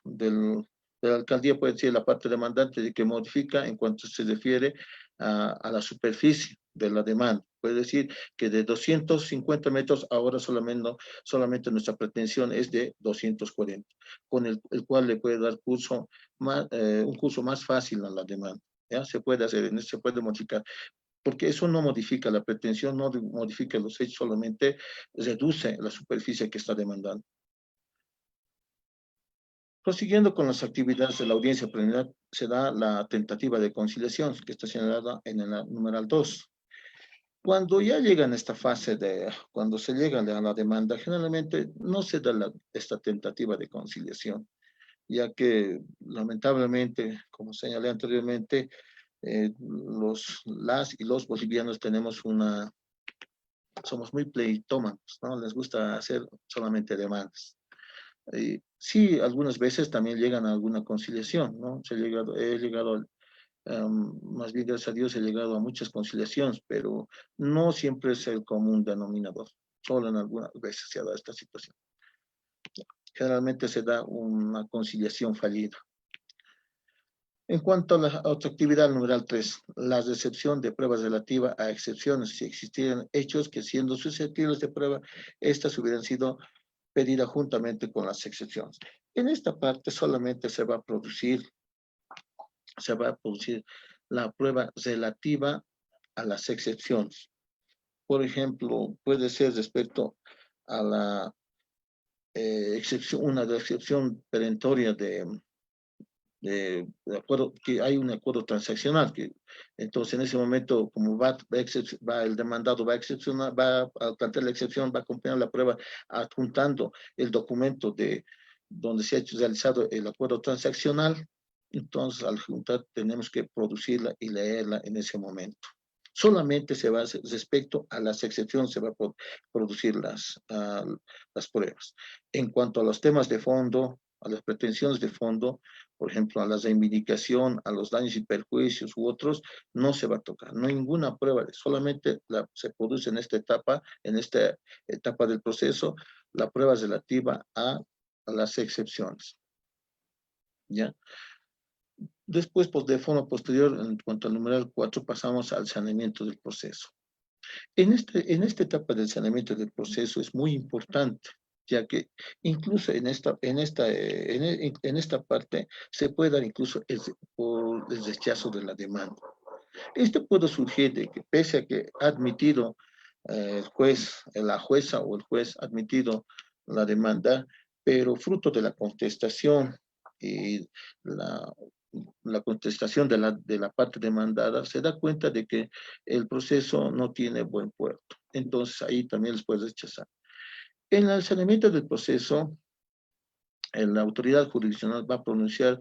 alcaldía, puede decir la parte demandante de que modifica en cuanto se refiere a la superficie de la demanda. Puede decir que de 250 metros ahora solamente nuestra pretensión es de 240, con el cual le puede dar un curso más fácil a la demanda. ¿Ya? Se puede hacer, se puede modificar, porque eso no modifica la pretensión, no modifica los hechos, solamente reduce la superficie que está demandando. Prosiguiendo con las actividades de la audiencia preliminar, se da la tentativa de conciliación, que está señalada en el numeral 2. Cuando ya llega en esta fase cuando se llega a la demanda, generalmente no se da esta tentativa de conciliación, ya que lamentablemente, como señalé anteriormente, las y los bolivianos somos muy pleitómanos, ¿no? Les gusta hacer solamente demandas. Sí, algunas veces también llegan a alguna conciliación, ¿no? Más bien gracias a Dios he llegado a muchas conciliaciones, pero no siempre es el común denominador. Solo en algunas veces se ha dado esta situación. Generalmente se da una conciliación fallida. En cuanto a la otra actividad, numeral 3, la recepción de pruebas relativa a excepciones. Si existieran hechos que siendo susceptibles de prueba, estas hubieran sido pedidas juntamente con las excepciones. En esta parte solamente se va a producir la prueba relativa a las excepciones. Por ejemplo, puede ser respecto a la una excepción perentoria de acuerdo, que hay un acuerdo transaccional, que entonces en ese momento, como el demandado va a plantear la excepción, va a acompañar la prueba adjuntando el documento donde se ha realizado el acuerdo transaccional, Entonces, al juntar, tenemos que producirla y leerla en ese momento. Solamente se va a hacer, respecto a las excepciones, se va a producir las pruebas. En cuanto a los temas de fondo, a las pretensiones de fondo, por ejemplo, a la reivindicación, a los daños y perjuicios u otros, no se va a tocar. No hay ninguna prueba, solamente se produce en esta etapa del proceso, la prueba relativa a las excepciones. ¿Ya? Después, pues, de forma posterior, en cuanto al numeral 4, pasamos al saneamiento del proceso. En esta etapa del saneamiento del proceso es muy importante, ya que incluso en esta parte se puede dar incluso por el rechazo de la demanda. Esto puede surgir de que pese a que ha admitido el juez, la jueza o el juez ha admitido la demanda, pero fruto de la contestación y la contestación de la parte demandada, se da cuenta de que el proceso no tiene buen puerto. Entonces ahí también les puede rechazar. En el saneamiento del proceso, la autoridad jurisdiccional va a pronunciar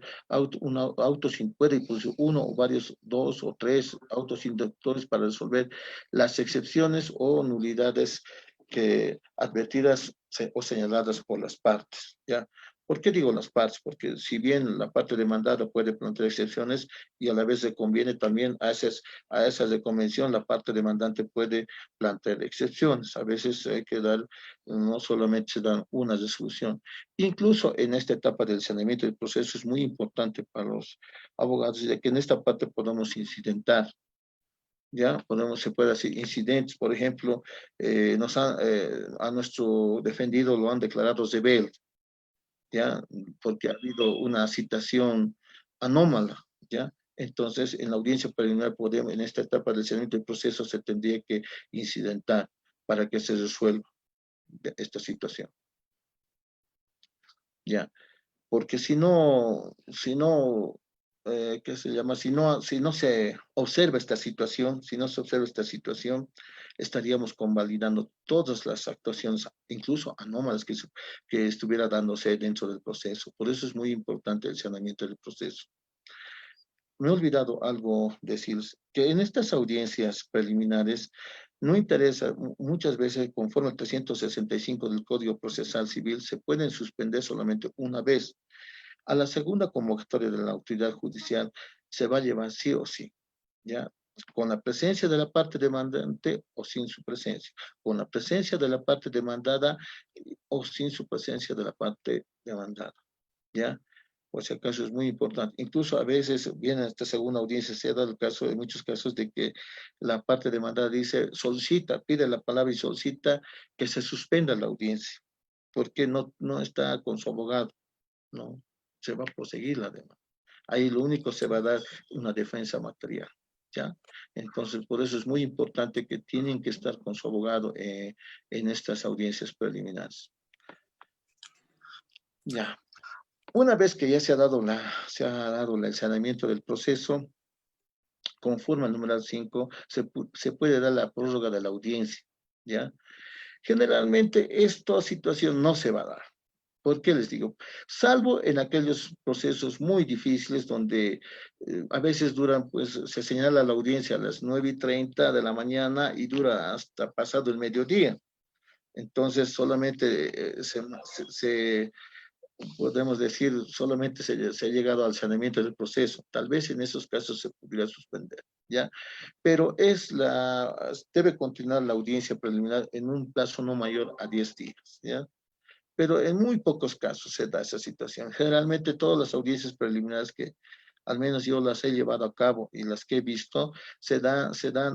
puede producir uno o varios, 2 o 3 autos inductores para resolver las excepciones o nulidades advertidas o señaladas por las partes, ¿ya? ¿Por qué digo las partes? Porque si bien la parte demandada puede plantear excepciones y a la vez le conviene también a esas de convención, la parte demandante puede plantear excepciones. A veces hay que dar, no solamente se dan una resolución. Incluso en esta etapa del saneamiento del proceso es muy importante para los abogados, de que en esta parte podamos incidentar. ¿Ya? Se puede hacer incidentes, por ejemplo, a nuestro defendido lo han declarado rebelde, ¿ya? Porque ha habido una citación anómala, ¿ya? Entonces, en la audiencia preliminar, en esta etapa del saneamiento del proceso, se tendría que incidentar para que se resuelva esta situación, ¿ya? Porque si no, ¿qué se llama? Si no se observa esta situación, estaríamos convalidando todas las actuaciones, incluso anómalas que estuviera dándose dentro del proceso. Por eso es muy importante el saneamiento del proceso. Me he olvidado algo decirles, que en estas audiencias preliminares no interesa, muchas veces conforme al 365 del Código Procesal Civil, se pueden suspender solamente una vez. A la segunda convocatoria de la autoridad judicial se va a llevar sí o sí, ¿ya? Con la presencia de la parte demandante o sin su presencia, con la presencia de la parte demandada o sin su presencia de la parte demandada, ¿ya? Por si acaso es muy importante. Incluso a veces viene esta segunda audiencia, se ha dado el caso, en muchos casos, de que la parte demandada dice, pide la palabra y solicita que se suspenda la audiencia, porque no está con su abogado, ¿no? Se va a proseguir la demanda. Ahí lo único se va a dar una defensa material, ¿ya? Entonces, por eso es muy importante que tienen que estar con su abogado en estas audiencias preliminares. Ya. Una vez que ya se ha dado el saneamiento del proceso, conforme al numeral 5, se puede dar la prórroga de la audiencia, ¿ya? Generalmente esta situación no se va a dar. ¿Por qué les digo? Salvo en aquellos procesos muy difíciles donde a veces duran, pues se señala la audiencia a las 9:30 de la mañana y dura hasta pasado el mediodía. Entonces solamente podemos decir, solamente se ha llegado al saneamiento del proceso. Tal vez en esos casos se pudiera suspender, ¿ya? Pero debe continuar la audiencia preliminar en un plazo no mayor a 10 días, ¿ya? Pero en muy pocos casos se da esa situación. Generalmente todas las audiencias preliminares que al menos yo las he llevado a cabo y las que he visto, se dan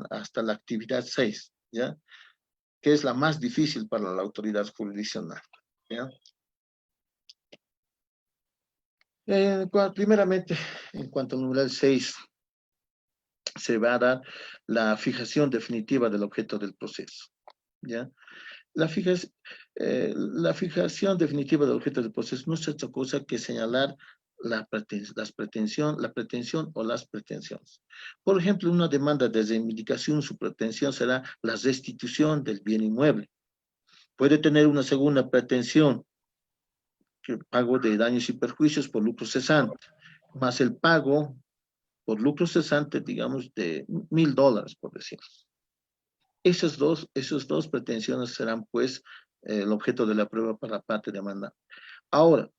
hasta la actividad 6, ¿ya? Que es la más difícil para la autoridad jurisdiccional, ¿ya? Primeramente, en cuanto al numeral 6, se va a dar la fijación definitiva del objeto del proceso, ¿ya? La fijación definitiva del objeto del proceso no es otra cosa que señalar la pretensión o las pretensiones. Por ejemplo, una demanda de reivindicación, su pretensión será la restitución del bien inmueble. Puede tener una segunda pretensión, que pago de daños y perjuicios por lucro cesante. más el pago por lucro cesante, digamos, de $1,000, por decir. Esas dos pretensiones serán, pues, el objeto de la prueba para la parte demandada. Ahora,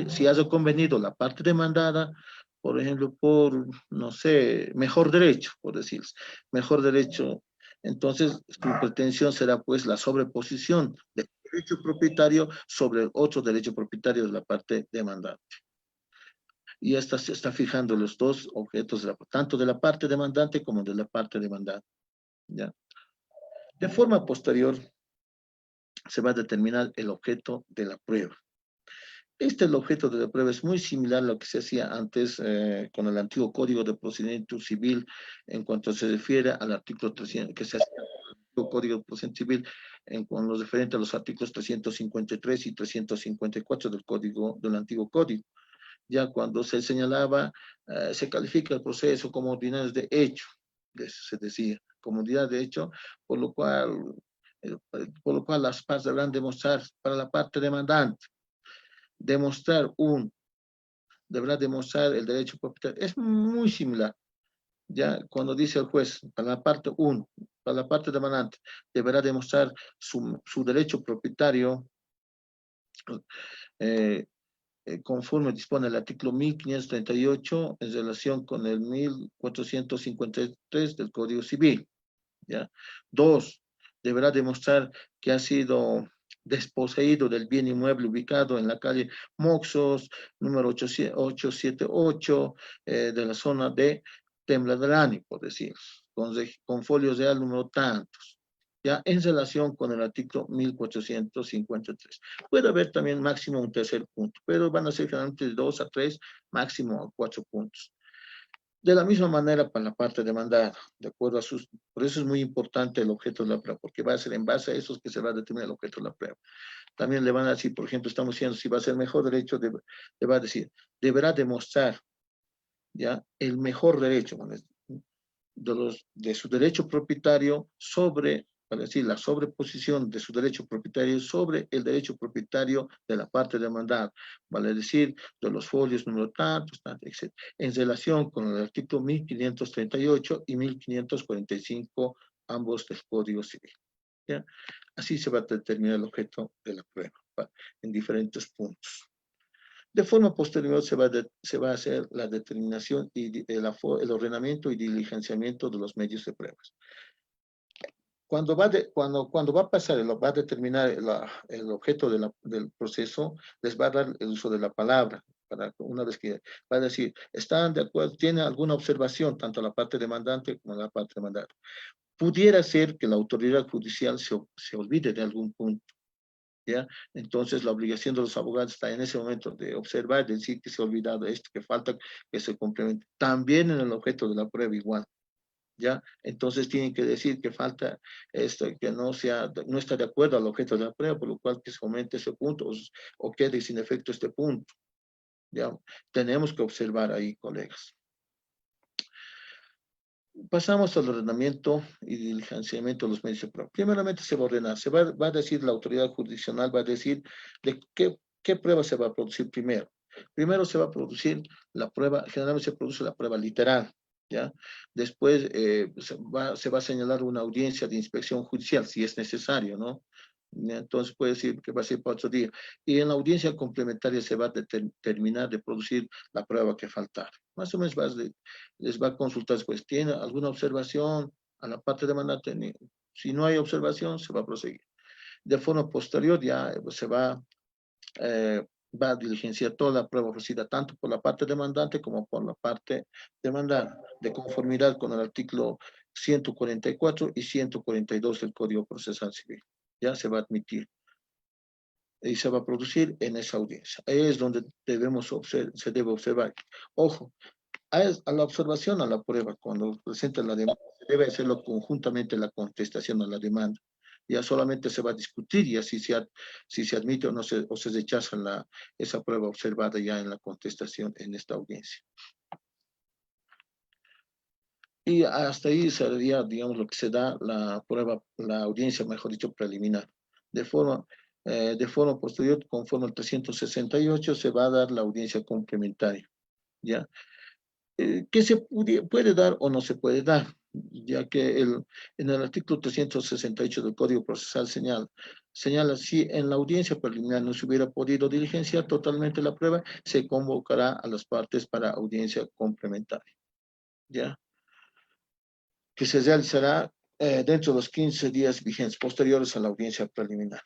si has convenido la parte demandada, por ejemplo, por, no sé, mejor derecho, por decir, mejor derecho, entonces tu pretensión será, pues, la sobreposición del derecho propietario sobre otro derecho propietario de la parte demandada. Y se está fijando los dos objetos, tanto de la parte demandante como de la parte demandada. ¿Ya? De forma posterior, se va a determinar el objeto de la prueba. El objeto de la prueba es muy similar a lo que se hacía antes con el antiguo Código de Procedimiento Civil en cuanto se refiere al artículo 300, que se hacía con el antiguo Código de Procedimiento Civil con lo referente a los artículos 353 y 354 del antiguo Código. Ya cuando se señalaba, se califica el proceso como ordinario de hecho, se decía, como ordinario de hecho, por lo cual las partes deberán demostrar para la parte demandante, deberá demostrar el derecho propietario. Es muy similar. Ya cuando dice el juez, para la parte 1, para la parte demandante, deberá demostrar su derecho propietario, conforme dispone el artículo 1538 en relación con el 1453 del Código Civil. ¿Ya? 2, deberá demostrar que ha sido desposeído del bien inmueble ubicado en la calle Moxos, número 878, de la zona de Tembladrani, por decir, con folio real número tantos, ya en relación con el artículo 1453. Puede haber también máximo un tercer punto, pero van a ser generalmente de 2 a 3, máximo a 4 puntos. De la misma manera para la parte demandada, de acuerdo a por eso es muy importante el objeto de la prueba, porque va a ser en base a esos que se va a determinar el objeto de la prueba. También le van a decir, por ejemplo, estamos diciendo, si va a ser mejor derecho, le va a decir, deberá demostrar ya el mejor derecho de su derecho propietario sobre, para decir, la sobreposición de su derecho propietario sobre el derecho propietario de la parte demandada, vale decir, de los folios número tantos, etc., en relación con el artículo 1538 y 1545, ambos del Código Civil. ¿Ya? Así se va a determinar el objeto de la prueba, en diferentes puntos. De forma posterior se va a hacer la determinación y el ordenamiento y diligenciamiento de los medios de pruebas. Cuando va a pasar, va a determinar el objeto del proceso, les va a dar el uso de la palabra. Una vez que va a decir, ¿están de acuerdo? ¿Tiene alguna observación, tanto la parte demandante como la parte demandada? Pudiera ser que la autoridad judicial se olvide de algún punto. ¿Ya? Entonces la obligación de los abogados está en ese momento de observar, decir que se ha olvidado esto, que falta que se complemente. También en el objeto de la prueba igual, ¿ya? Entonces tienen que decir que falta esto, que no está de acuerdo al objeto de la prueba, por lo cual que se aumente ese punto o quede sin efecto este punto, ¿ya? Tenemos que observar ahí, colegas. Pasamos al ordenamiento y diligenciamiento de los medios de prueba. Primeramente se va a ordenar, va a decir la autoridad jurisdiccional, va a decir de qué prueba se va a producir primero. Primero se va a producir la prueba, generalmente se produce la prueba literal, ¿ya? Después se va a señalar una audiencia de inspección judicial, si es necesario, ¿no? Entonces puede decir que va a ser para otro día. Y en la audiencia complementaria se va a terminar de producir la prueba que falta. Más o menos les va a consultar después. ¿Tiene alguna observación a la parte demandante? Si no hay observación, se va a proseguir. De forma posterior ya va a diligenciar toda la prueba ofrecida, tanto por la parte demandante como por la parte demandada, de conformidad con el artículo 144 y 142 del Código Procesal Civil. Ya se va a admitir y se va a producir en esa audiencia. Ahí es donde se debe observar. Ojo, a la observación a la prueba, cuando presenta la demanda, se debe hacerlo conjuntamente la contestación a la demanda. Ya solamente se va a discutir y así si se admite o se rechaza esa prueba observada ya en la contestación en esta audiencia. Y hasta ahí sería, digamos, lo que se da la prueba, la audiencia, mejor dicho, preliminar. De forma posterior, conforme al 368, se va a dar la audiencia complementaria. ¿ya? Que se puede dar o no se puede dar, ya que en el artículo 368 del Código Procesal señala si en la audiencia preliminar no se hubiera podido diligenciar totalmente la prueba, se convocará a las partes para audiencia complementaria, ¿ya? Que se realizará dentro de los 15 días vigentes posteriores a la audiencia preliminar,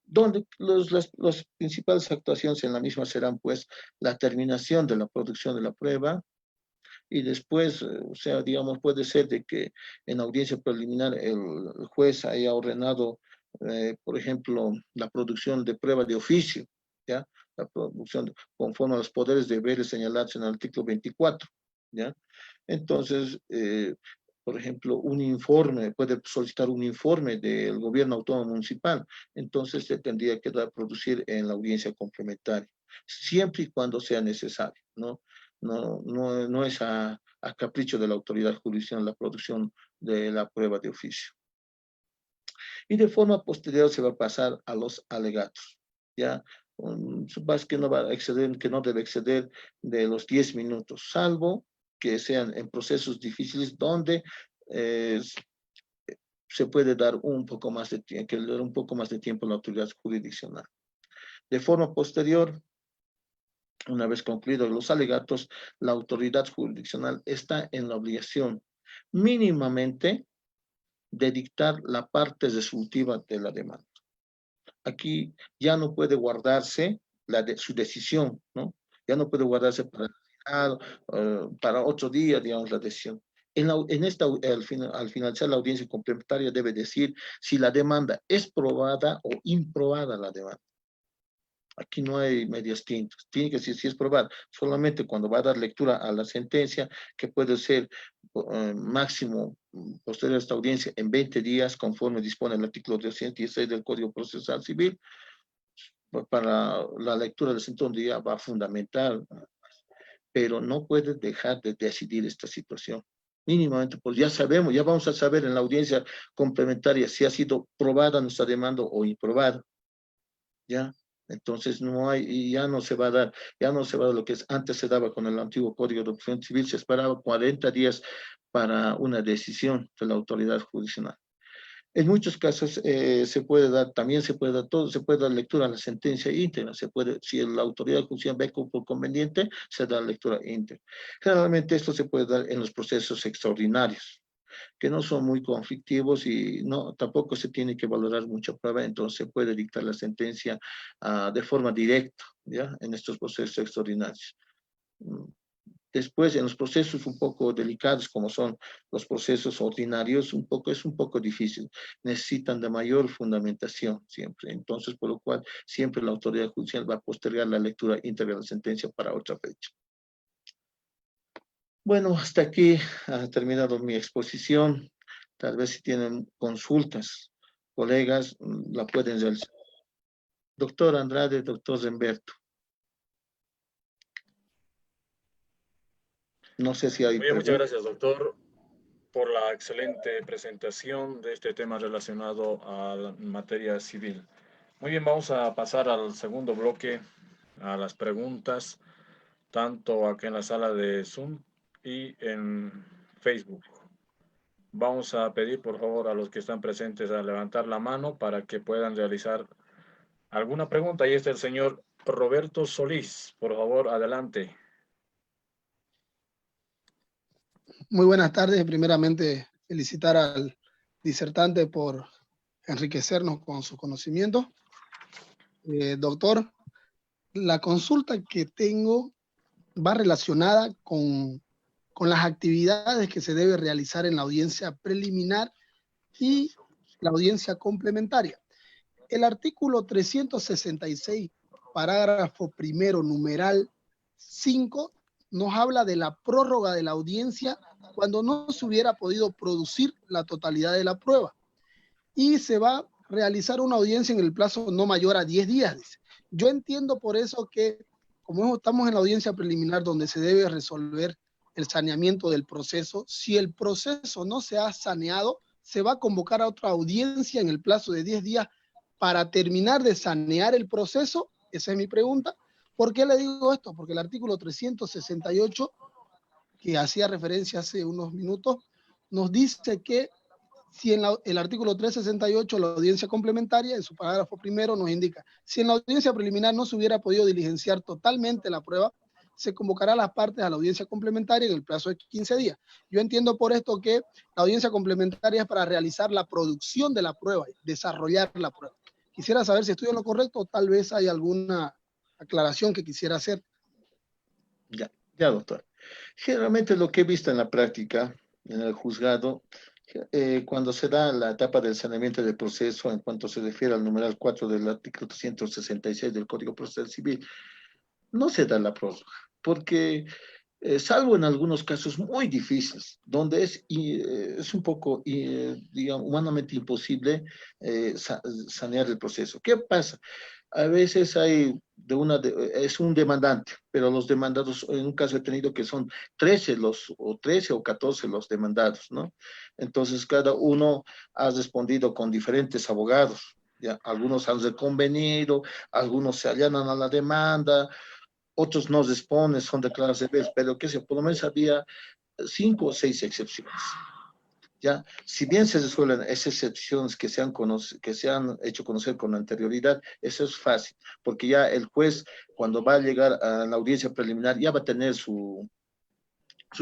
donde las principales actuaciones en la misma serán, pues, la terminación de la producción de la prueba, y después, o sea, digamos, puede ser de que en audiencia preliminar el juez haya ordenado, por ejemplo, la producción de prueba de oficio, ¿ya? La producción conforme a los poderes de deberes señalados en el artículo 24, ¿ya? Entonces, por ejemplo, un informe, puede solicitar un informe del gobierno autónomo municipal, entonces se tendría que producir en la audiencia complementaria, siempre y cuando sea necesario, ¿no? No es a capricho de la autoridad judicial la producción de la prueba de oficio. Y de forma posterior se va a pasar a los alegatos, ¿ya? Que no va a exceder, que no debe exceder de los 10 minutos, salvo que sean en procesos difíciles donde se puede dar un poco más de tiempo, que le dé un poco más de tiempo a la autoridad jurisdiccional. De forma posterior, una vez concluidos los alegatos, la autoridad jurisdiccional está en la obligación mínimamente de dictar la parte resolutiva de la demanda. Aquí ya no puede guardarse su decisión, ¿no? Ya no puede guardarse para otro día, digamos, la decisión. Al finalizar la audiencia complementaria debe decir si la demanda es probada o improbada la demanda. Aquí no hay medias tintas, tiene que decir si es probada. Solamente cuando va a dar lectura a la sentencia, que puede ser máximo posterior a esta audiencia en 20 días, conforme dispone el artículo 216 del Código Procesal Civil, para la lectura del sentencia día va a fundamentar, pero no puede dejar de decidir esta situación. Mínimamente, pues ya sabemos, ya vamos a saber en la audiencia complementaria si ha sido probada nuestra demanda o improbada, ¿ya? Entonces no hay, y ya no se va a dar lo que antes se daba con el antiguo Código de Procedimiento Civil, se esperaba 40 días para una decisión de la autoridad judicial. En muchos casos también se puede dar lectura a la sentencia íntegra, si la autoridad judicial ve por conveniente, se da lectura íntegra. Generalmente esto se puede dar en los procesos extraordinarios, que no son muy conflictivos y tampoco se tiene que valorar mucha prueba, entonces se puede dictar la sentencia de forma directa, ¿ya? En estos procesos extraordinarios. Después, en los procesos un poco delicados, como son los procesos ordinarios, es un poco difícil. Necesitan de mayor fundamentación siempre. Entonces, por lo cual, siempre la autoridad judicial va a postergar la lectura íntegra de la sentencia para otra fecha. Bueno, hasta aquí ha terminado mi exposición. Tal vez si tienen consultas, colegas, la pueden realizar. Doctor Andrade, doctor Zemberto. No sé si hay... Muy bien, muchas gracias, doctor, por la excelente presentación de este tema relacionado a la materia civil. Muy bien, vamos a pasar al segundo bloque, a las preguntas, tanto aquí en la sala de Zoom y en Facebook. Vamos a pedir, por favor, a los que están presentes a levantar la mano para que puedan realizar alguna pregunta. Ahí está el señor Roberto Solís. Por favor, adelante. Muy buenas tardes. Primeramente, felicitar al disertante por enriquecernos con sus conocimientos. Doctor, la consulta que tengo va relacionada con las actividades que se debe realizar en la audiencia preliminar y la audiencia complementaria. El artículo 366, parágrafo primero, numeral 5, nos habla de la prórroga de la audiencia cuando no se hubiera podido producir la totalidad de la prueba. Y se va a realizar una audiencia en el plazo no mayor a 10 días, dice. Yo entiendo por eso que, como estamos en la audiencia preliminar donde se debe resolver el saneamiento del proceso, si el proceso no se ha saneado, se va a convocar a otra audiencia en el plazo de 10 días para terminar de sanear el proceso. Esa es mi pregunta. ¿Por qué le digo esto? Porque el artículo 368, que hacía referencia hace unos minutos, nos dice que si en el artículo 368, la audiencia complementaria, en su parágrafo primero, nos indica, si en la audiencia preliminar no se hubiera podido diligenciar totalmente la prueba, se convocará a las partes a la audiencia complementaria en el plazo de 15 días. Yo entiendo por esto que la audiencia complementaria es para realizar la producción de la prueba, desarrollar la prueba. Quisiera saber si estoy en lo correcto o tal vez hay alguna aclaración que quisiera hacer. Ya, ya, doctor. Generalmente lo que he visto en la práctica, en el juzgado, cuando se da la etapa del saneamiento del proceso, en cuanto se refiere al numeral 4 del artículo 366 del Código Procesal Civil, no se da la prórroga, porque salvo en algunos casos muy difíciles, donde es un poco, digamos, humanamente imposible sanear el proceso. ¿Qué pasa? A veces es un demandante, pero los demandados, en un caso he tenido que son 13 o 14 los demandados, ¿no? Entonces, cada uno ha respondido con diferentes abogados. Ya, algunos han reconvenido, algunos se allanan a la demanda, otros no responden, son declarados de vez, pero que por lo menos había 5 o 6 excepciones. ¿Ya? Si bien se resuelven esas excepciones que que se han hecho conocer con anterioridad, eso es fácil, porque ya el juez, cuando va a llegar a la audiencia preliminar, ya va a tener su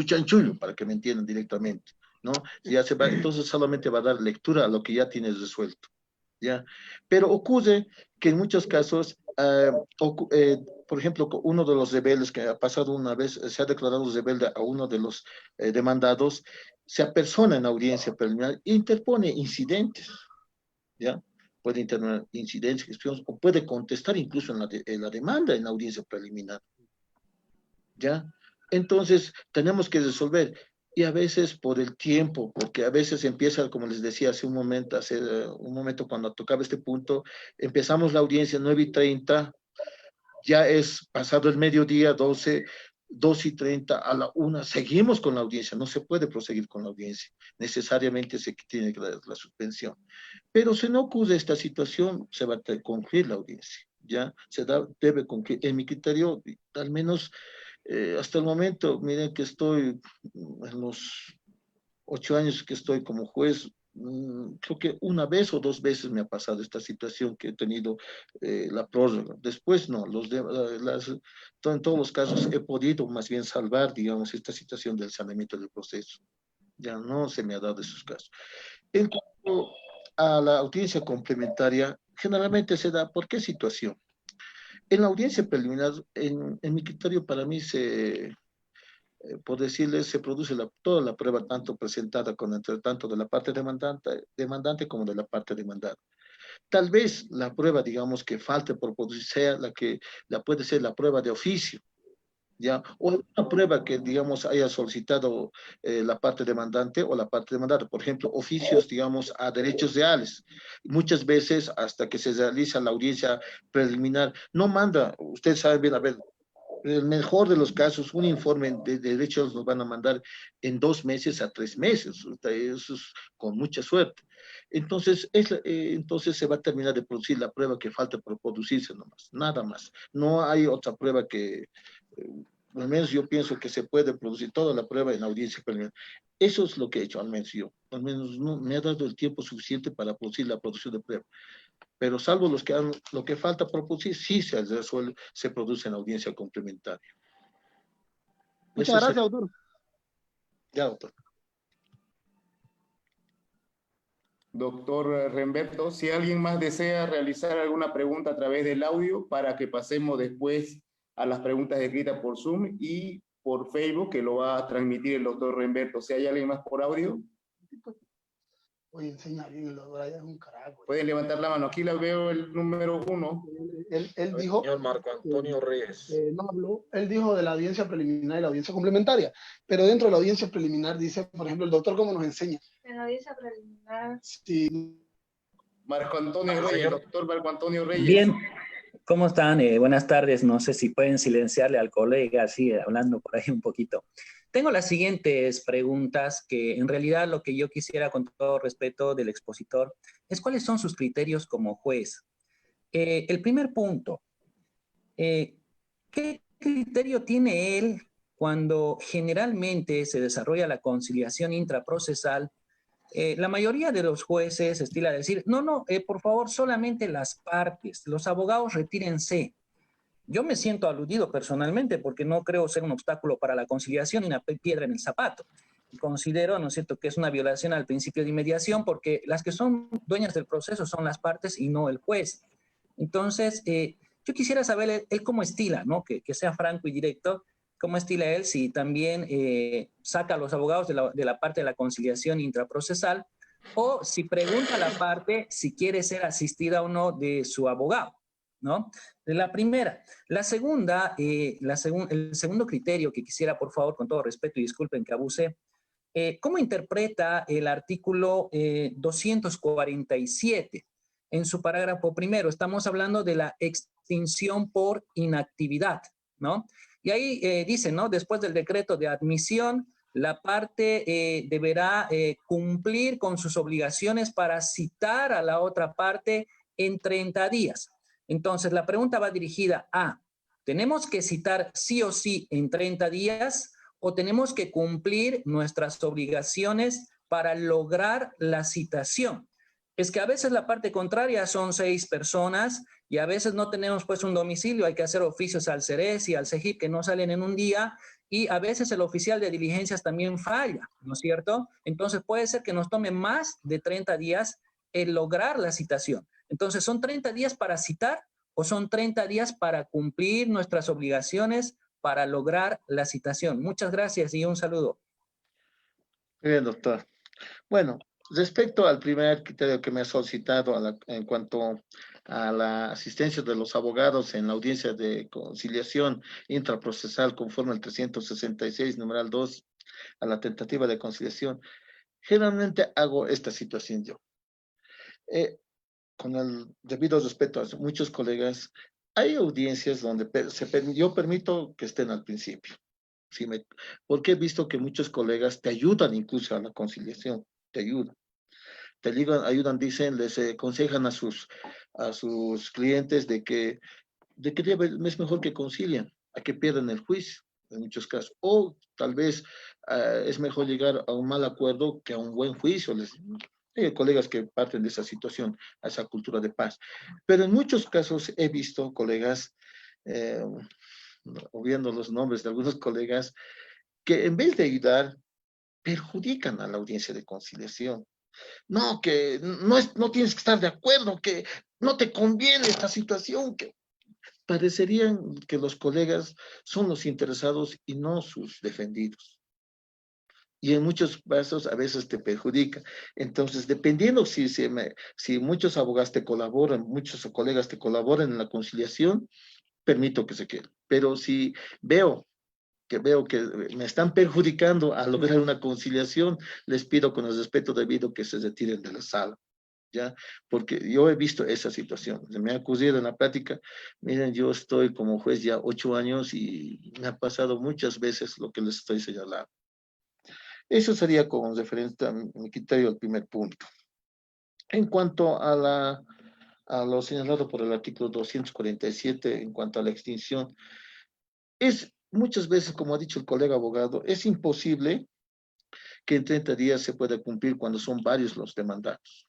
chanchullo, para que me entiendan directamente, ¿no? Ya se va, entonces solamente va a dar lectura a lo que ya tienes resuelto, ¿ya? Pero ocurre que en muchos casos, por ejemplo, uno de los rebeldes que ha pasado una vez, se ha declarado rebelde a uno de los demandados, se apersona en audiencia preliminar e interpone incidentes, ¿ya? Puede interponer incidentes, o puede contestar incluso en la demanda en la audiencia preliminar, ¿ya? Entonces, tenemos que resolver. Y a veces por el tiempo, porque a veces empieza, como les decía hace un momento cuando tocaba este punto, empezamos la audiencia 9:30, ya es pasado el mediodía, 2:30, a la 1, seguimos con la audiencia, no se puede proseguir con la audiencia, necesariamente se tiene que dar la suspensión. Pero si no ocurre esta situación, se va a concluir la audiencia, ¿ya? Debe concluir. En mi criterio, al menos hasta el momento, miren que estoy en los 8 años que estoy como juez, creo que una vez o dos veces me ha pasado esta situación que he tenido la prórroga. Después no, en todos los casos he podido más bien salvar, digamos, esta situación del saneamiento del proceso. Ya no se me ha dado esos casos. En cuanto a la audiencia complementaria, generalmente se da, ¿por qué situación? En la audiencia preliminar, en mi criterio, para mí por decirles, se produce toda la prueba tanto presentada tanto de la parte demandante como de la parte demandada. Tal vez la prueba, digamos, que falte por producir sea puede ser la prueba de oficio, ¿ya? O una prueba que, digamos, haya solicitado la parte demandante o la parte demandada. Por ejemplo, oficios, digamos, a derechos reales. Muchas veces, hasta que se realiza la audiencia preliminar, no manda, ustedes saben bien, a ver, en el mejor de los casos, un informe de derechos nos van a mandar en 2 meses a 3 meses. Eso es con mucha suerte. Entonces, entonces se va a terminar de producir la prueba que falta por producirse nomás, nada más. No hay otra prueba al menos yo pienso que se puede producir toda la prueba en audiencia preliminar. Eso es lo que he hecho, al menos yo. Al menos no me ha dado el tiempo suficiente para producir la producción de prueba. Pero salvo lo que falta por producir, sí se resuelve, se produce en audiencia complementaria. Muchas gracias, doctor. Ya, doctor. Doctor Remberto, si alguien más desea realizar alguna pregunta a través del audio para que pasemos después a las preguntas escritas por Zoom y por Facebook, que lo va a transmitir el doctor Remberto. Si hay alguien más por audio. Oye, enseña bien, el doctor allá es un carajo. Pueden levantar la mano. Aquí la veo el número 1. Él dijo... Señor Marco Antonio Reyes. No habló, él dijo de la audiencia preliminar y la audiencia complementaria, pero dentro de la audiencia preliminar dice, por ejemplo, el doctor, ¿cómo nos enseña? En la audiencia preliminar. Sí. Marco Antonio Reyes, doctor Marco Antonio Reyes. Bien, ¿cómo están? Buenas tardes. No sé si pueden silenciarle al colega, así hablando por ahí un poquito. Tengo las siguientes preguntas que en realidad lo que yo quisiera, con todo respeto del expositor, es cuáles son sus criterios como juez. El primer punto, ¿qué criterio tiene él cuando generalmente se desarrolla la conciliación intraprocesal? La mayoría de los jueces estila decir, no, por favor, solamente las partes, los abogados retírense. Yo me siento aludido personalmente porque no creo ser un obstáculo para la conciliación ni una piedra en el zapato. Y considero, ¿no es cierto?, que es una violación al principio de inmediación porque las que son dueñas del proceso son las partes y no el juez. Entonces, yo quisiera saber él cómo estila, ¿no? Que sea franco y directo, cómo estila él si también saca a los abogados de la parte de la conciliación intraprocesal o si pregunta a la parte si quiere ser asistida o no de su abogado, ¿no? De la primera. La segunda, el segundo criterio que quisiera, por favor, con todo respeto y disculpen que abuse, ¿cómo interpreta el artículo 247? En su parágrafo primero, estamos hablando de la extinción por inactividad, ¿no? Y ahí dice, ¿no? Después del decreto de admisión, la parte deberá cumplir con sus obligaciones para citar a la otra parte en 30 días. Entonces, la pregunta va dirigida a, ¿tenemos que citar sí o sí en 30 días o tenemos que cumplir nuestras obligaciones para lograr la citación? Es que a veces la parte contraria son 6 personas y a veces no tenemos pues un domicilio, hay que hacer oficios al CERES y al CEGIP que no salen en un día y a veces el oficial de diligencias también falla, ¿no es cierto? Entonces puede ser que nos tome más de 30 días el lograr la citación. Entonces, ¿son 30 días para citar o son 30 días para cumplir nuestras obligaciones para lograr la citación? Muchas gracias y un saludo. Muy bien, doctor. Bueno, respecto al primer criterio que me ha solicitado en cuanto a la asistencia de los abogados en la audiencia de conciliación intraprocesal conforme al 366, numeral 2, a la tentativa de conciliación, generalmente hago esta situación yo. Con el debido respeto a muchos colegas, hay audiencias donde yo permito que estén al principio. Porque he visto que muchos colegas te ayudan incluso a la conciliación, te ayudan. Ayudan, dicen, les aconsejan a sus clientes de que es mejor que concilien, a que pierdan el juicio, en muchos casos. O tal vez es mejor llegar a un mal acuerdo que a un buen juicio. Hay colegas que parten de esa situación, a esa cultura de paz. Pero en muchos casos he visto colegas, obviando los nombres de algunos colegas, que en vez de ayudar, perjudican a la audiencia de conciliación. No, que no tienes que estar de acuerdo, que no te conviene esta situación, que parecerían que los colegas son los interesados y no sus defendidos. Y en muchos casos a veces te perjudica. Entonces, dependiendo si muchos abogados te colaboran, muchos colegas te colaboran en la conciliación, permito que se queden. Pero si veo que me están perjudicando a lograr una conciliación, les pido con el respeto debido que se retiren de la sala, ¿ya? Porque yo he visto esa situación. Se me ha ocurrido en la práctica, miren, yo estoy como juez ya 8 años y me ha pasado muchas veces lo que les estoy señalando. Eso sería con referencia a mi criterio al primer punto. En cuanto a lo señalado por el artículo 247, en cuanto a la extinción, muchas veces, como ha dicho el colega abogado, es imposible que en 30 días se pueda cumplir cuando son varios los demandados.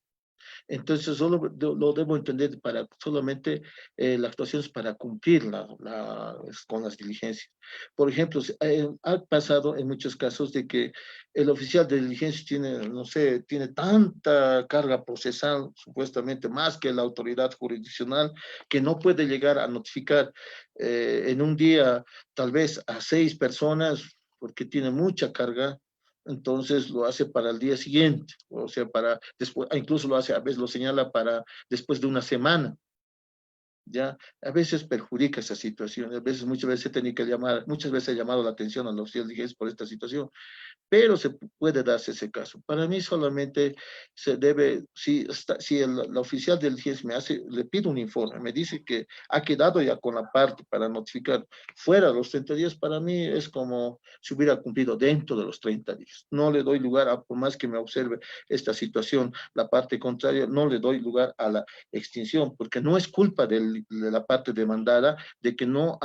Entonces, solo lo debo entender solamente la actuación es para cumplir con las diligencias. Por ejemplo, ha pasado en muchos casos de que el oficial de diligencia tiene tanta carga procesal, supuestamente más que la autoridad jurisdiccional, que no puede llegar a notificar en un día tal vez a 6 personas porque tiene mucha carga. Entonces lo hace para el día siguiente, o sea, para después, incluso lo hace, a veces lo señala para después de una semana, ¿ya? A veces perjudica esa situación, muchas veces he llamado la atención a los oficiales de diligencia por esta situación, pero se puede darse ese caso. Para mí solamente se debe, si el oficial de diligencia le pido un informe, me dice que ha quedado ya con la parte para notificar fuera de los 30 días, para mí es como si hubiera cumplido dentro de los 30 días. No le doy lugar por más que me observe esta situación, la parte contraria, no le doy lugar a la extinción, porque no es culpa del de la parte demandada de que no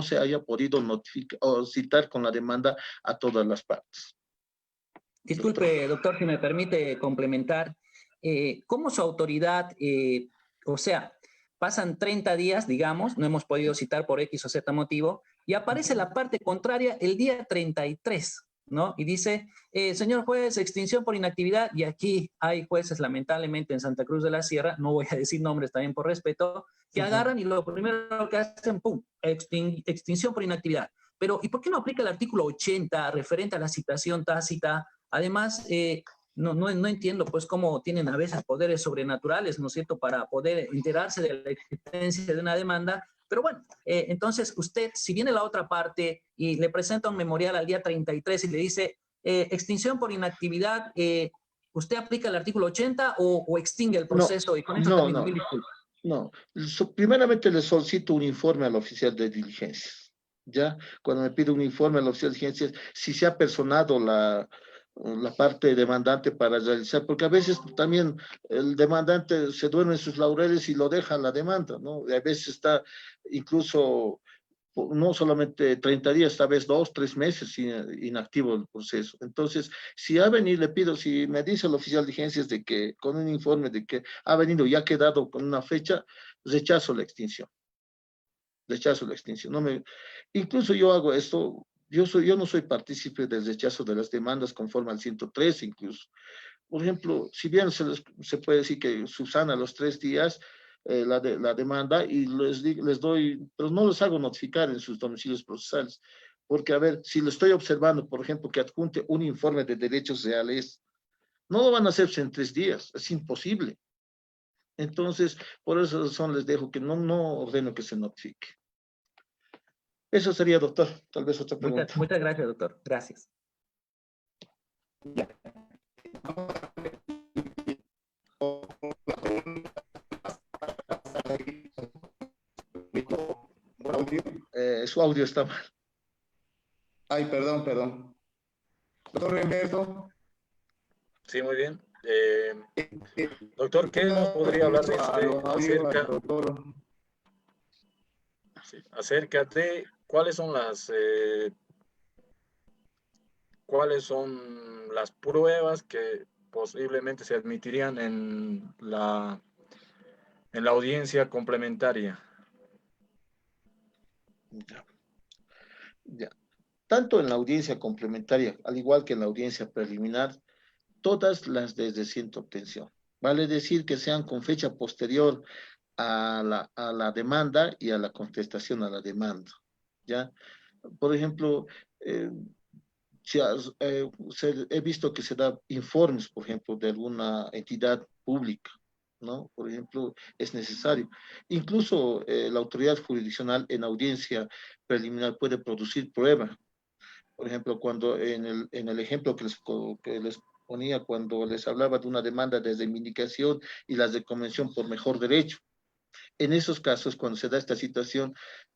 se haya podido notificar o citar con la demanda a todas las partes. Disculpe, doctor, si me permite complementar. ¿Cómo su autoridad, o sea, pasan 30 días, digamos, no hemos podido citar por X o Z motivo, y aparece la parte contraria el día 33, ¿no? Y dice, señor juez, extinción por inactividad, y aquí hay jueces, lamentablemente, en Santa Cruz de la Sierra, no voy a decir nombres también por respeto, que agarran y lo primero que hacen, ¡pum!, extinción por inactividad. Pero, ¿y por qué no aplica el artículo 80 referente a la citación tácita? Además, no entiendo pues cómo tienen a veces poderes sobrenaturales, ¿no es cierto?, para poder enterarse de la existencia de una demanda. Pero bueno, entonces usted, si viene la otra parte y le presenta un memorial al día 33 y le dice extinción por inactividad, ¿usted aplica el artículo 80 o extingue el proceso? Y con eso termino. Mil disculpas. No, primeramente le solicito un informe al oficial de diligencias, ¿ya? Cuando me pide un informe al oficial de diligencias, si se ha personado la parte demandante para realizar, porque a veces también el demandante se duerme en sus laureles y lo deja la demanda, ¿no? Y a veces está incluso no solamente 30 días, tal vez 2, 3 meses inactivo el proceso. Entonces, si ha venido, le pido, si me dice el oficial de diligencias de que, con un informe de que ha venido y ha quedado con una fecha, rechazo la extinción. Rechazo la extinción. Incluso yo hago esto, yo no soy partícipe del rechazo de las demandas conforme al 103 incluso. Por ejemplo, si bien se puede decir que subsana los 3 días la demanda y les doy, pero no les hago notificar en sus domicilios procesales. Porque, a ver, si lo estoy observando, por ejemplo, que adjunte un informe de derechos reales, no lo van a hacer en 3 días, es imposible. Entonces, por esa razón les dejo que no ordeno que se notifique. Eso sería, doctor. Tal vez otra pregunta. Muchas gracias, doctor. Gracias. Su audio está mal. Ay, perdón. Doctor Humberto. Sí, muy bien. Doctor, ¿qué nos podría hablar de acerca de cuáles son las pruebas que posiblemente se admitirían en la audiencia complementaria? Ya. Tanto en la audiencia complementaria, al igual que en la audiencia preliminar, todas las de reciente obtención. Vale decir que sean con fecha posterior a la demanda y a la contestación a la demanda. ¿Ya? Por ejemplo, he visto que se da informes, por ejemplo, de alguna entidad pública, ¿no? Por ejemplo, es necesario. Incluso la autoridad jurisdiccional en audiencia preliminar puede producir prueba. Por ejemplo, cuando en el ejemplo que les ponía, cuando les hablaba de una demanda de reivindicación y las de convención por mejor derecho. En esos casos, cuando se da esta situación,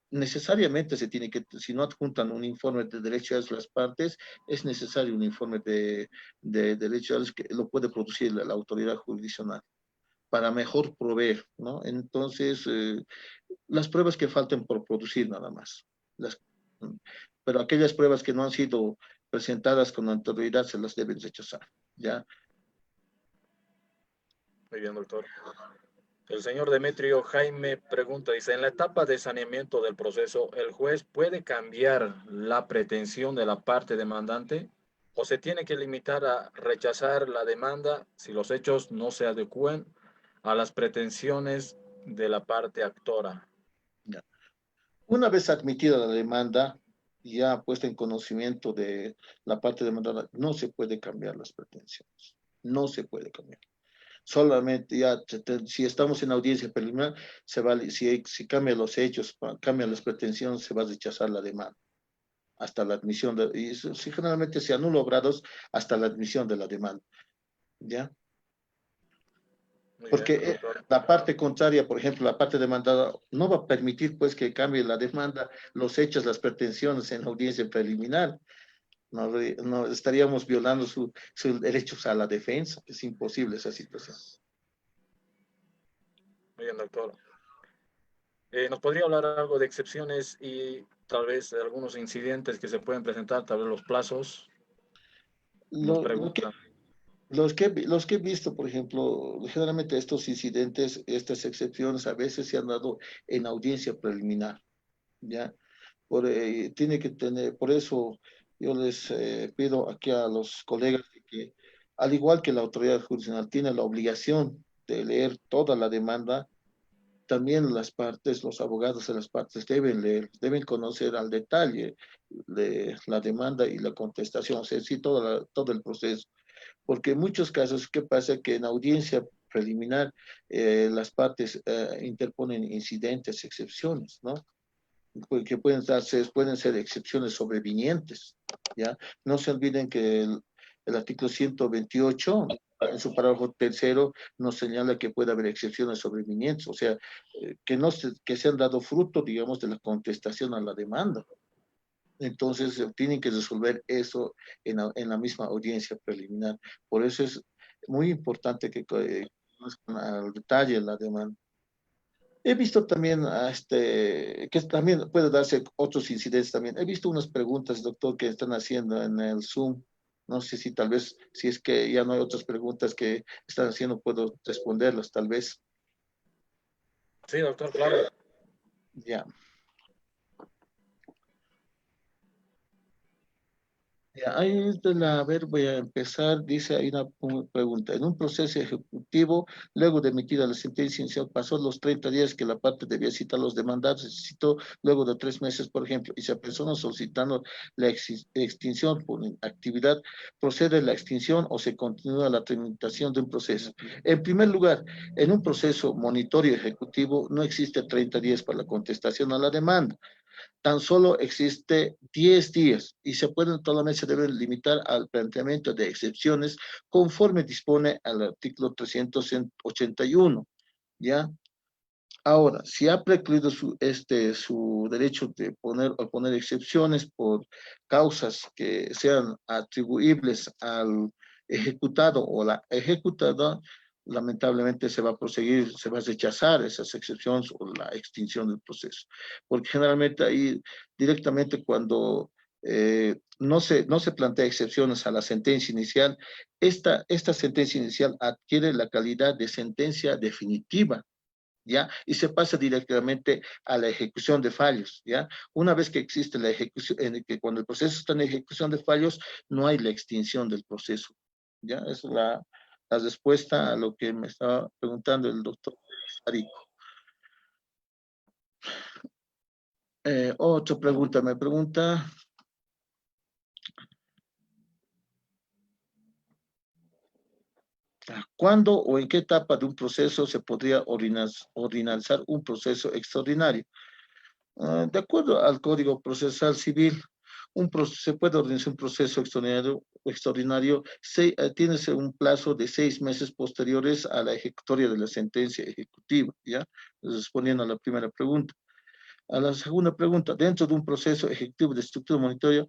necesariamente se tiene que, si no adjuntan un informe de derechos a las partes, es necesario un informe de derechos que lo puede producir la autoridad jurisdiccional para mejor proveer, ¿no? Entonces, las pruebas que falten por producir nada más. Pero aquellas pruebas que no han sido presentadas con anterioridad se las deben rechazar, ¿ya? Muy bien, doctor. El señor Demetrio Jaime pregunta, dice, en la etapa de saneamiento del proceso, ¿el juez puede cambiar la pretensión de la parte demandante o se tiene que limitar a rechazar la demanda si los hechos no se adecúen a las pretensiones de la parte actora? Ya. Una vez admitida la demanda, ya puesta en conocimiento de la parte demandada, no se puede cambiar las pretensiones. No se puede cambiar. Solamente ya, si estamos en audiencia preliminar, si cambian los hechos, cambian las pretensiones, se va a rechazar la demanda hasta la admisión y si generalmente se anula obrados hasta la admisión de la demanda, ¿ya? Porque la parte contraria, por ejemplo, la parte demandada no va a permitir pues que cambie la demanda, los hechos, las pretensiones en audiencia preliminar. No estaríamos violando sus derechos a la defensa. Es imposible esa situación. Muy bien, doctor. ¿Nos podría hablar algo de excepciones y tal vez de algunos incidentes que se pueden presentar, tal vez los plazos? Nos Lo que preguntan. los que he visto, por ejemplo, generalmente estos incidentes, estas excepciones a veces se han dado en audiencia preliminar, ¿ya? Tiene que tener, por eso yo les pido aquí a los colegas de que, al igual que la autoridad jurisdiccional tiene la obligación de leer toda la demanda, también las partes, los abogados de las partes deben leer, deben conocer al detalle la demanda y la contestación, o sea, sí, todo el proceso. Porque en muchos casos, ¿qué pasa? Que en audiencia preliminar las partes interponen incidentes, excepciones, ¿no? Que pueden ser excepciones sobrevinientes, ¿ya? No se olviden que el artículo 128, en su párrafo tercero, nos señala que puede haber excepciones sobrevinientes, o sea, que se han dado fruto, digamos, de la contestación a la demanda. Entonces, tienen que resolver eso en la misma audiencia preliminar. Por eso es muy importante que conozcan al detalle la demanda. He visto también que también puede darse otros incidentes también. He visto unas preguntas, doctor, que están haciendo en el Zoom. No sé si tal vez, si es que ya no hay otras preguntas que están haciendo, puedo responderlas, tal vez. Sí, doctor, claro. Ya. Ya, ahí a ver, voy a empezar. Dice, hay una pregunta. En un proceso ejecutivo, luego de emitida la sentencia inicial, pasó los 30 días que la parte debía citar a los demandados, se citó luego de 3 meses, por ejemplo, y si a persona solicitando la extinción por actividad, procede la extinción o se continúa la tramitación de un proceso. En primer lugar, en un proceso monitorio ejecutivo no existe 30 días para la contestación a la demanda. Tan solo existe 10 días y solamente se deben limitar al planteamiento de excepciones conforme dispone al artículo 381, ¿ya? Ahora, si ha precluido su derecho de poner excepciones por causas que sean atribuibles al ejecutado o la ejecutada, lamentablemente se va a proseguir, se va a rechazar esas excepciones o la extinción del proceso. Porque generalmente ahí directamente cuando no se plantea excepciones a la sentencia inicial, esta sentencia inicial adquiere la calidad de sentencia definitiva, ¿ya? Y se pasa directamente a la ejecución de fallos, ¿ya? Una vez que existe la ejecución, que cuando el proceso está en ejecución de fallos, no hay la extinción del proceso, ¿ya? Esa es la respuesta a lo que me estaba preguntando el doctor Arico. Otra pregunta, me pregunta, ¿cuándo o en qué etapa de un proceso se podría ordinalizar un proceso extraordinario? De acuerdo al Código Procesal Civil, se puede organizar un proceso extraordinario tiene un plazo de 6 meses posteriores a la ejecutoria de la sentencia ejecutiva, ¿ya? Respondiendo a la primera pregunta. A la segunda pregunta, dentro de un proceso ejecutivo de estructura monetaria,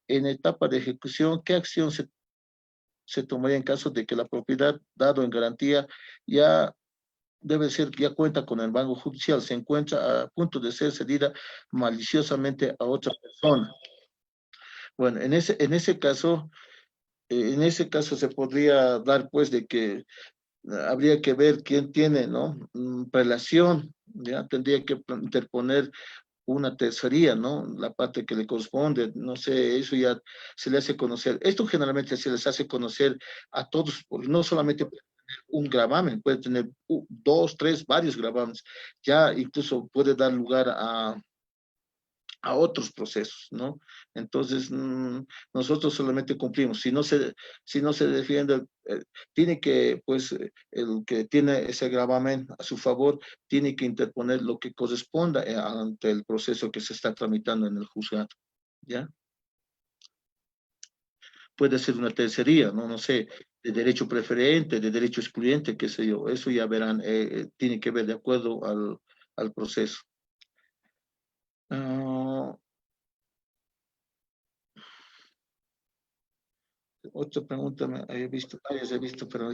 en etapa de ejecución, ¿qué acción se tomaría en caso de que la propiedad dado en garantía ya ya cuenta con el banco judicial, se encuentra a punto de ser cedida maliciosamente a otra persona? Bueno, en ese caso se podría dar pues de que habría que ver quién tiene, ¿no? Relación, ya tendría que interponer una tercería, ¿no? La parte que le corresponde, no sé, eso ya se le hace conocer. Esto generalmente se les hace conocer a todos, porque no solamente un gravamen, puede tener dos, tres, varios gravames, ya incluso puede dar lugar a otros procesos, ¿no? Entonces, nosotros solamente cumplimos. Si no se defiende, tiene que, pues, el que tiene ese gravamen a su favor, tiene que interponer lo que corresponda ante el proceso que se está tramitando en el juzgado, ¿ya? Puede ser una tercería, ¿no? No sé, de derecho preferente, de derecho excluyente, qué sé yo. Eso ya verán, tiene que ver de acuerdo al proceso. Ah, otra pregunta, he visto, varias he visto, pero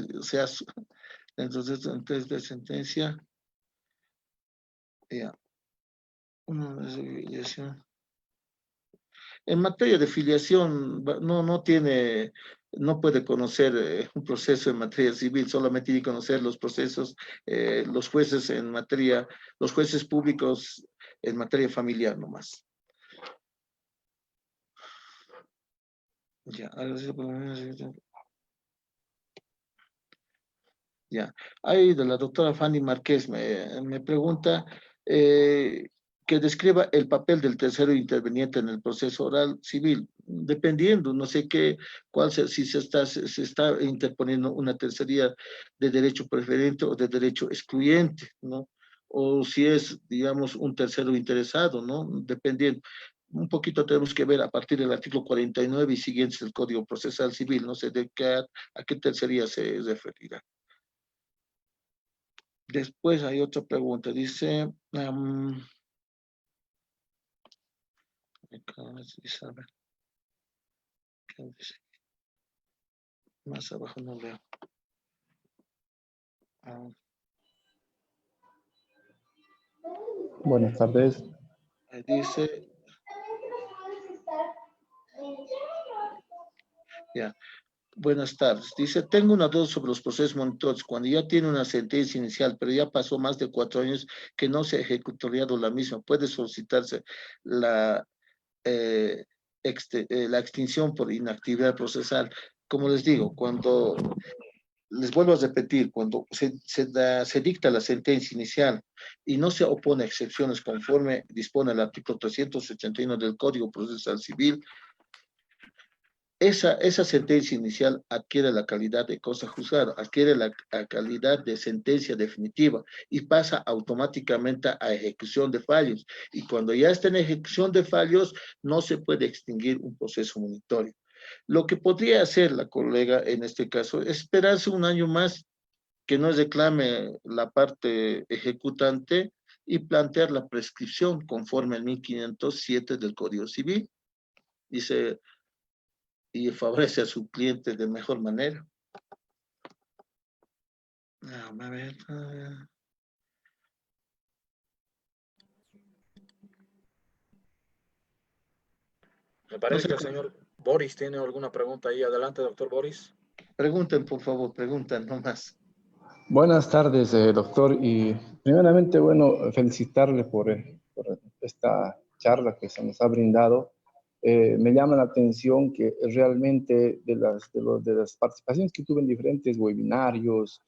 entonces, antes de sentencia, ya. Una filiación. En materia de filiación, no puede conocer un proceso en materia civil, solamente tiene que conocer los procesos, los jueces en materia, los jueces públicos en materia familiar nomás. Ya, ya. Ahí de la doctora Fanny Márquez me pregunta que describa el papel del tercero interveniente en el proceso oral civil, dependiendo, no sé si se está interponiendo una tercería de derecho preferente o de derecho excluyente, ¿no? O si es, digamos, un tercero interesado, ¿no? Dependiendo. Un poquito tenemos que ver a partir del artículo 49 y siguientes del Código Procesal Civil, no sé a qué tercería se referirá. Después hay otra pregunta, dice, más abajo no veo. Buenas tardes. Dice, ya, buenas tardes. Dice, tengo una duda sobre los procesos monitores. Cuando ya tiene una sentencia inicial, pero ya pasó más de 4 años que no se ha ejecutado la misma, ¿puede solicitarse la extinción por inactividad procesal? Como les digo, les vuelvo a repetir, cuando se dicta la sentencia inicial y no se opone a excepciones conforme dispone el artículo 381 del Código Procesal Civil, esa sentencia inicial adquiere la calidad de cosa juzgada, adquiere la calidad de sentencia definitiva y pasa automáticamente a ejecución de fallos. Y cuando ya está en ejecución de fallos, no se puede extinguir un proceso monitorio. Lo que podría hacer la colega en este caso es esperarse un año más que no reclame la parte ejecutante y plantear la prescripción conforme al 1507 del Código Civil y favorece a su cliente de mejor manera. A ver. Me parece que el señor Boris tiene alguna pregunta ahí. Adelante, doctor Boris. Pregunten, por favor, pregunten nomás. Buenas tardes, doctor. Y primeramente, bueno, felicitarle por esta charla que se nos ha brindado. Me llama la atención que realmente de las participaciones que tuve en diferentes webinarios,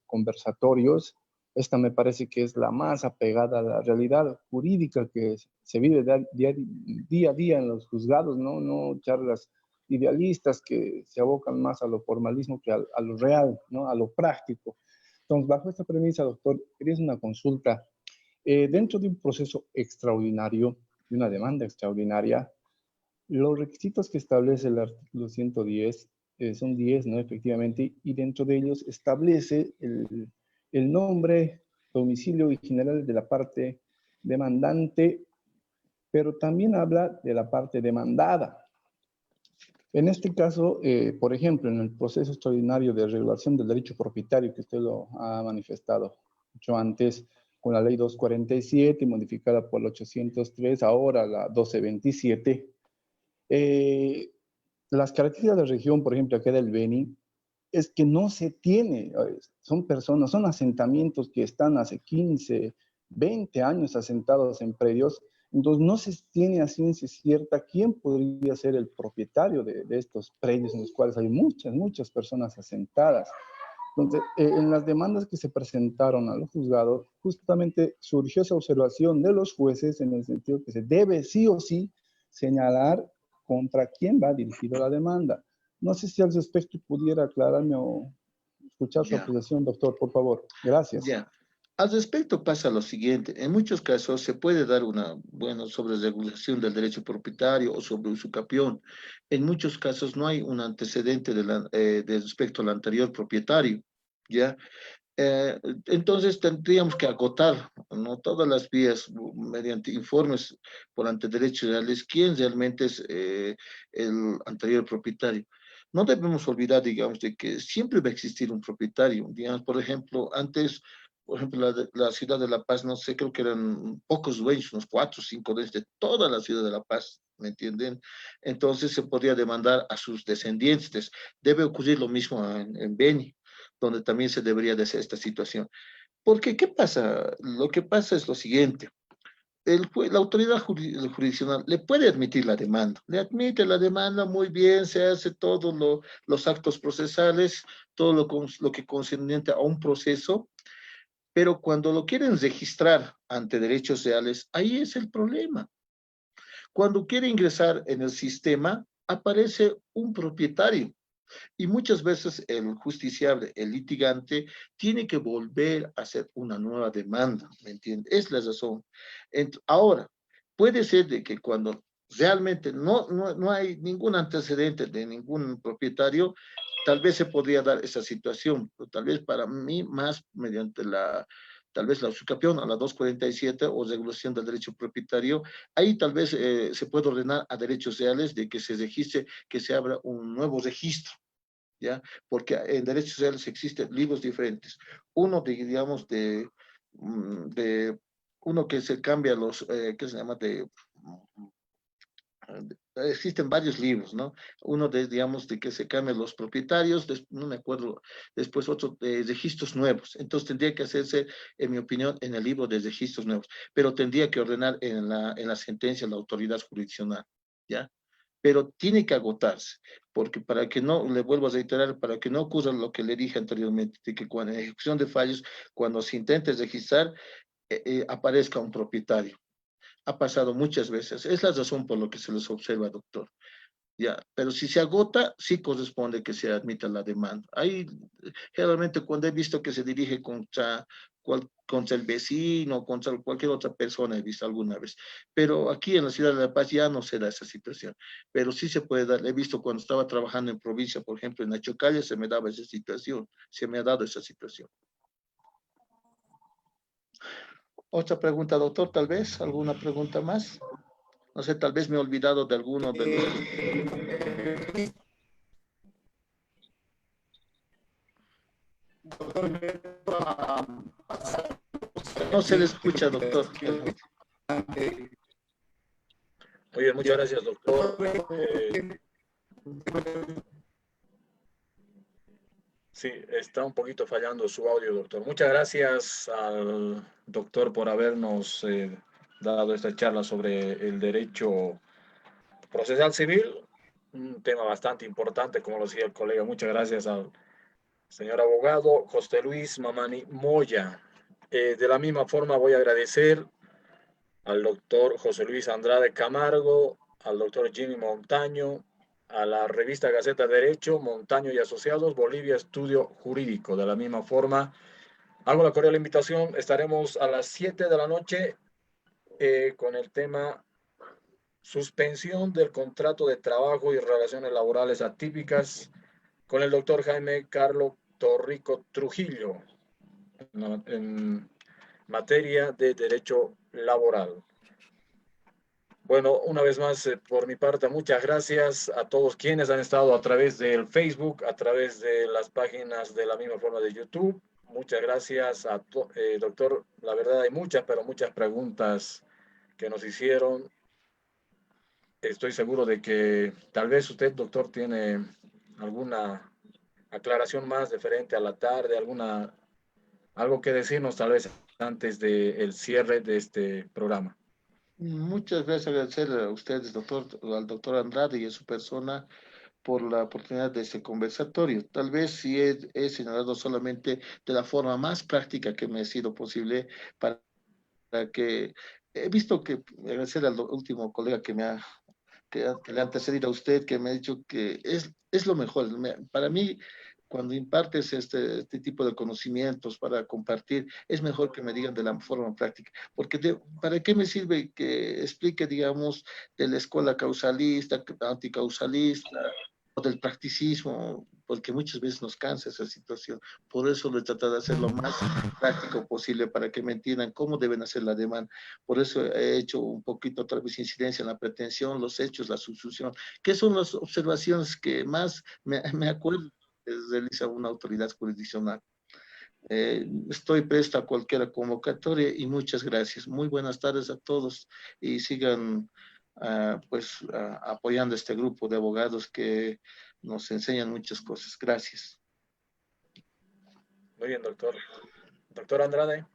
conversatorios, esta me parece que es la más apegada a la realidad jurídica que se vive día a día en los juzgados, no charlas idealistas que se abocan más a lo formalismo que a lo real, ¿no? A lo práctico. Entonces, bajo esta premisa, doctor, quería hacer una consulta. Dentro de un proceso extraordinario, de una demanda extraordinaria, los requisitos que establece el artículo 110 son 10, ¿no? Efectivamente, y dentro de ellos establece el nombre, domicilio y general de la parte demandante, pero también habla de la parte demandada. En este caso, por ejemplo, en el proceso extraordinario de regulación del derecho propietario, que usted lo ha manifestado mucho antes, con la ley 247, modificada por la 803, ahora la 1227, las características de la región, por ejemplo, acá del Beni, es que no se tiene, son personas, son asentamientos que están hace 15, 20 años asentados en predios. Entonces, no se tiene a ciencia cierta quién podría ser el propietario de estos predios en los cuales hay muchas personas asentadas. Entonces, en las demandas que se presentaron a los juzgados, justamente surgió esa observación de los jueces en el sentido que se debe sí o sí señalar contra quién va dirigida la demanda. No sé si al respecto pudiera aclararme o escuchar su apreciación, doctor, por favor. Gracias. Ya. Al respecto pasa lo siguiente, en muchos casos se puede dar sobre regulación del derecho propietario o sobre usucapión. En muchos casos no hay un antecedente de respecto al anterior propietario, ¿ya? Entonces tendríamos que agotar, ¿no? Todas las vías mediante informes por ante derechos reales, quién realmente es el anterior propietario. No debemos olvidar, digamos, de que siempre va a existir un propietario. Digamos, por ejemplo, antes por ejemplo, la ciudad de La Paz, no sé, creo que eran pocos dueños, unos 4 o 5 dueños de toda la ciudad de La Paz, ¿me entienden? Entonces se podría demandar a sus descendientes. Debe ocurrir lo mismo en Beni, donde también se debería de hacer esta situación. Porque, ¿qué pasa? Lo que pasa es lo siguiente. La autoridad jurisdiccional le puede admitir la demanda, le admite la demanda muy bien, se hace todos los actos procesales, todo lo que concerniente a un proceso, pero cuando lo quieren registrar ante derechos reales, ahí es el problema. Cuando quiere ingresar en el sistema, aparece un propietario. Y muchas veces el justiciable, el litigante, tiene que volver a hacer una nueva demanda, ¿me entiendes? Es la razón. Ahora, puede ser de que cuando realmente no hay ningún antecedente de ningún propietario, tal vez se podría dar esa situación, pero tal vez para mí más mediante tal vez la usucapión a la 247 o regulación del derecho propietario, ahí tal vez se puede ordenar a derechos reales de que se registre, que se abra un nuevo registro. ¿Ya? Porque en derechos sociales existen libros diferentes. Uno, digamos, uno que se cambia ¿qué se llama? Existen varios libros, ¿no? Uno digamos, de que se cambian los propietarios, no me acuerdo, después otro de registros nuevos. Entonces tendría que hacerse, en mi opinión, en el libro de registros nuevos, pero tendría que ordenar en la sentencia la autoridad jurisdiccional, ¿ya? Pero tiene que agotarse, porque para que no, le vuelvo a reiterar, para que no ocurra lo que le dije anteriormente, de que cuando en ejecución de fallos, cuando se intente registrar, aparezca un propietario. Ha pasado muchas veces, es la razón por lo que se les observa, doctor. Ya, pero si se agota, sí corresponde que se admita la demanda. Ahí, generalmente, cuando he visto que se dirige contra el vecino, contra cualquier otra persona, he visto alguna vez. Pero aquí en la ciudad de La Paz ya no se da esa situación. Pero sí se puede dar. He visto cuando estaba trabajando en provincia, por ejemplo, en Achocalle, se me daba esa situación. Se me ha dado esa situación. Otra pregunta, doctor, tal vez. ¿Alguna pregunta más? No sé, tal vez me he olvidado de alguno de los... No se le escucha, doctor. Oye, muchas gracias, doctor. Sí, está un poquito fallando su audio, doctor. Muchas gracias al doctor por habernos dado esta charla sobre el derecho procesal civil, un tema bastante importante, como lo decía el colega. Muchas gracias al señor abogado José Luis Mamani Moya. De la misma forma voy a agradecer al doctor José Luis Andrade Camargo, al doctor Jimmy Montaño, a la revista Gaceta Derecho, Montaño y Asociados, Bolivia Estudio Jurídico. De la misma forma, hago la cordial invitación. Estaremos a las 7 de la noche con el tema suspensión del contrato de trabajo y relaciones laborales atípicas con el doctor Jaime Carlos Torrico Trujillo en materia de derecho laboral. Bueno, una vez más, por mi parte, muchas gracias a todos quienes han estado a través del Facebook, a través de las páginas de la misma forma de YouTube. Muchas gracias a doctor. La verdad hay muchas, pero muchas preguntas que nos hicieron. Estoy seguro de que tal vez usted, doctor, tiene alguna aclaración más diferente a la tarde, algo que decirnos tal vez antes del cierre de este programa. Muchas gracias, agradecerle a ustedes, doctor, al doctor Andrade y a su persona por la oportunidad de este conversatorio. Tal vez sí he señalado solamente de la forma más práctica que me ha sido posible para que he visto que, agradecer al último colega que le ha antecedido a usted, que me ha dicho que es lo mejor. Para mí, cuando impartes este tipo de conocimientos para compartir, es mejor que me digan de la forma práctica, porque ¿para qué me sirve que explique, digamos, de la escuela causalista, anticausalista, o del practicismo? Porque muchas veces nos cansa esa situación. Por eso lo he tratado de hacer lo más práctico posible para que me entiendan cómo deben hacer la demanda. Por eso he hecho un poquito otra vez incidencia en la pretensión, los hechos, la sustitución, que son las observaciones que más me acuerdo que realiza una autoridad jurisdiccional. Estoy presto a cualquier convocatoria y muchas gracias. Muy buenas tardes a todos y sigan apoyando este grupo de abogados que nos enseñan muchas cosas. Gracias. Muy bien, doctor. Doctor Andrade.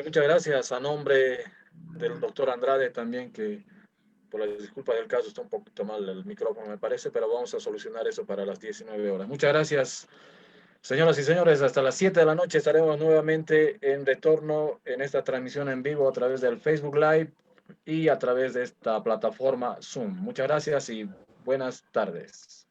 Muchas gracias a nombre del doctor Andrade también, que por la disculpa del caso está un poquito mal el micrófono, me parece, pero vamos a solucionar eso para las 19 horas. Muchas gracias, señoras y señores. Hasta las 7 de la noche estaremos nuevamente en retorno en esta transmisión en vivo a través del Facebook Live y a través de esta plataforma Zoom. Muchas gracias y buenas tardes.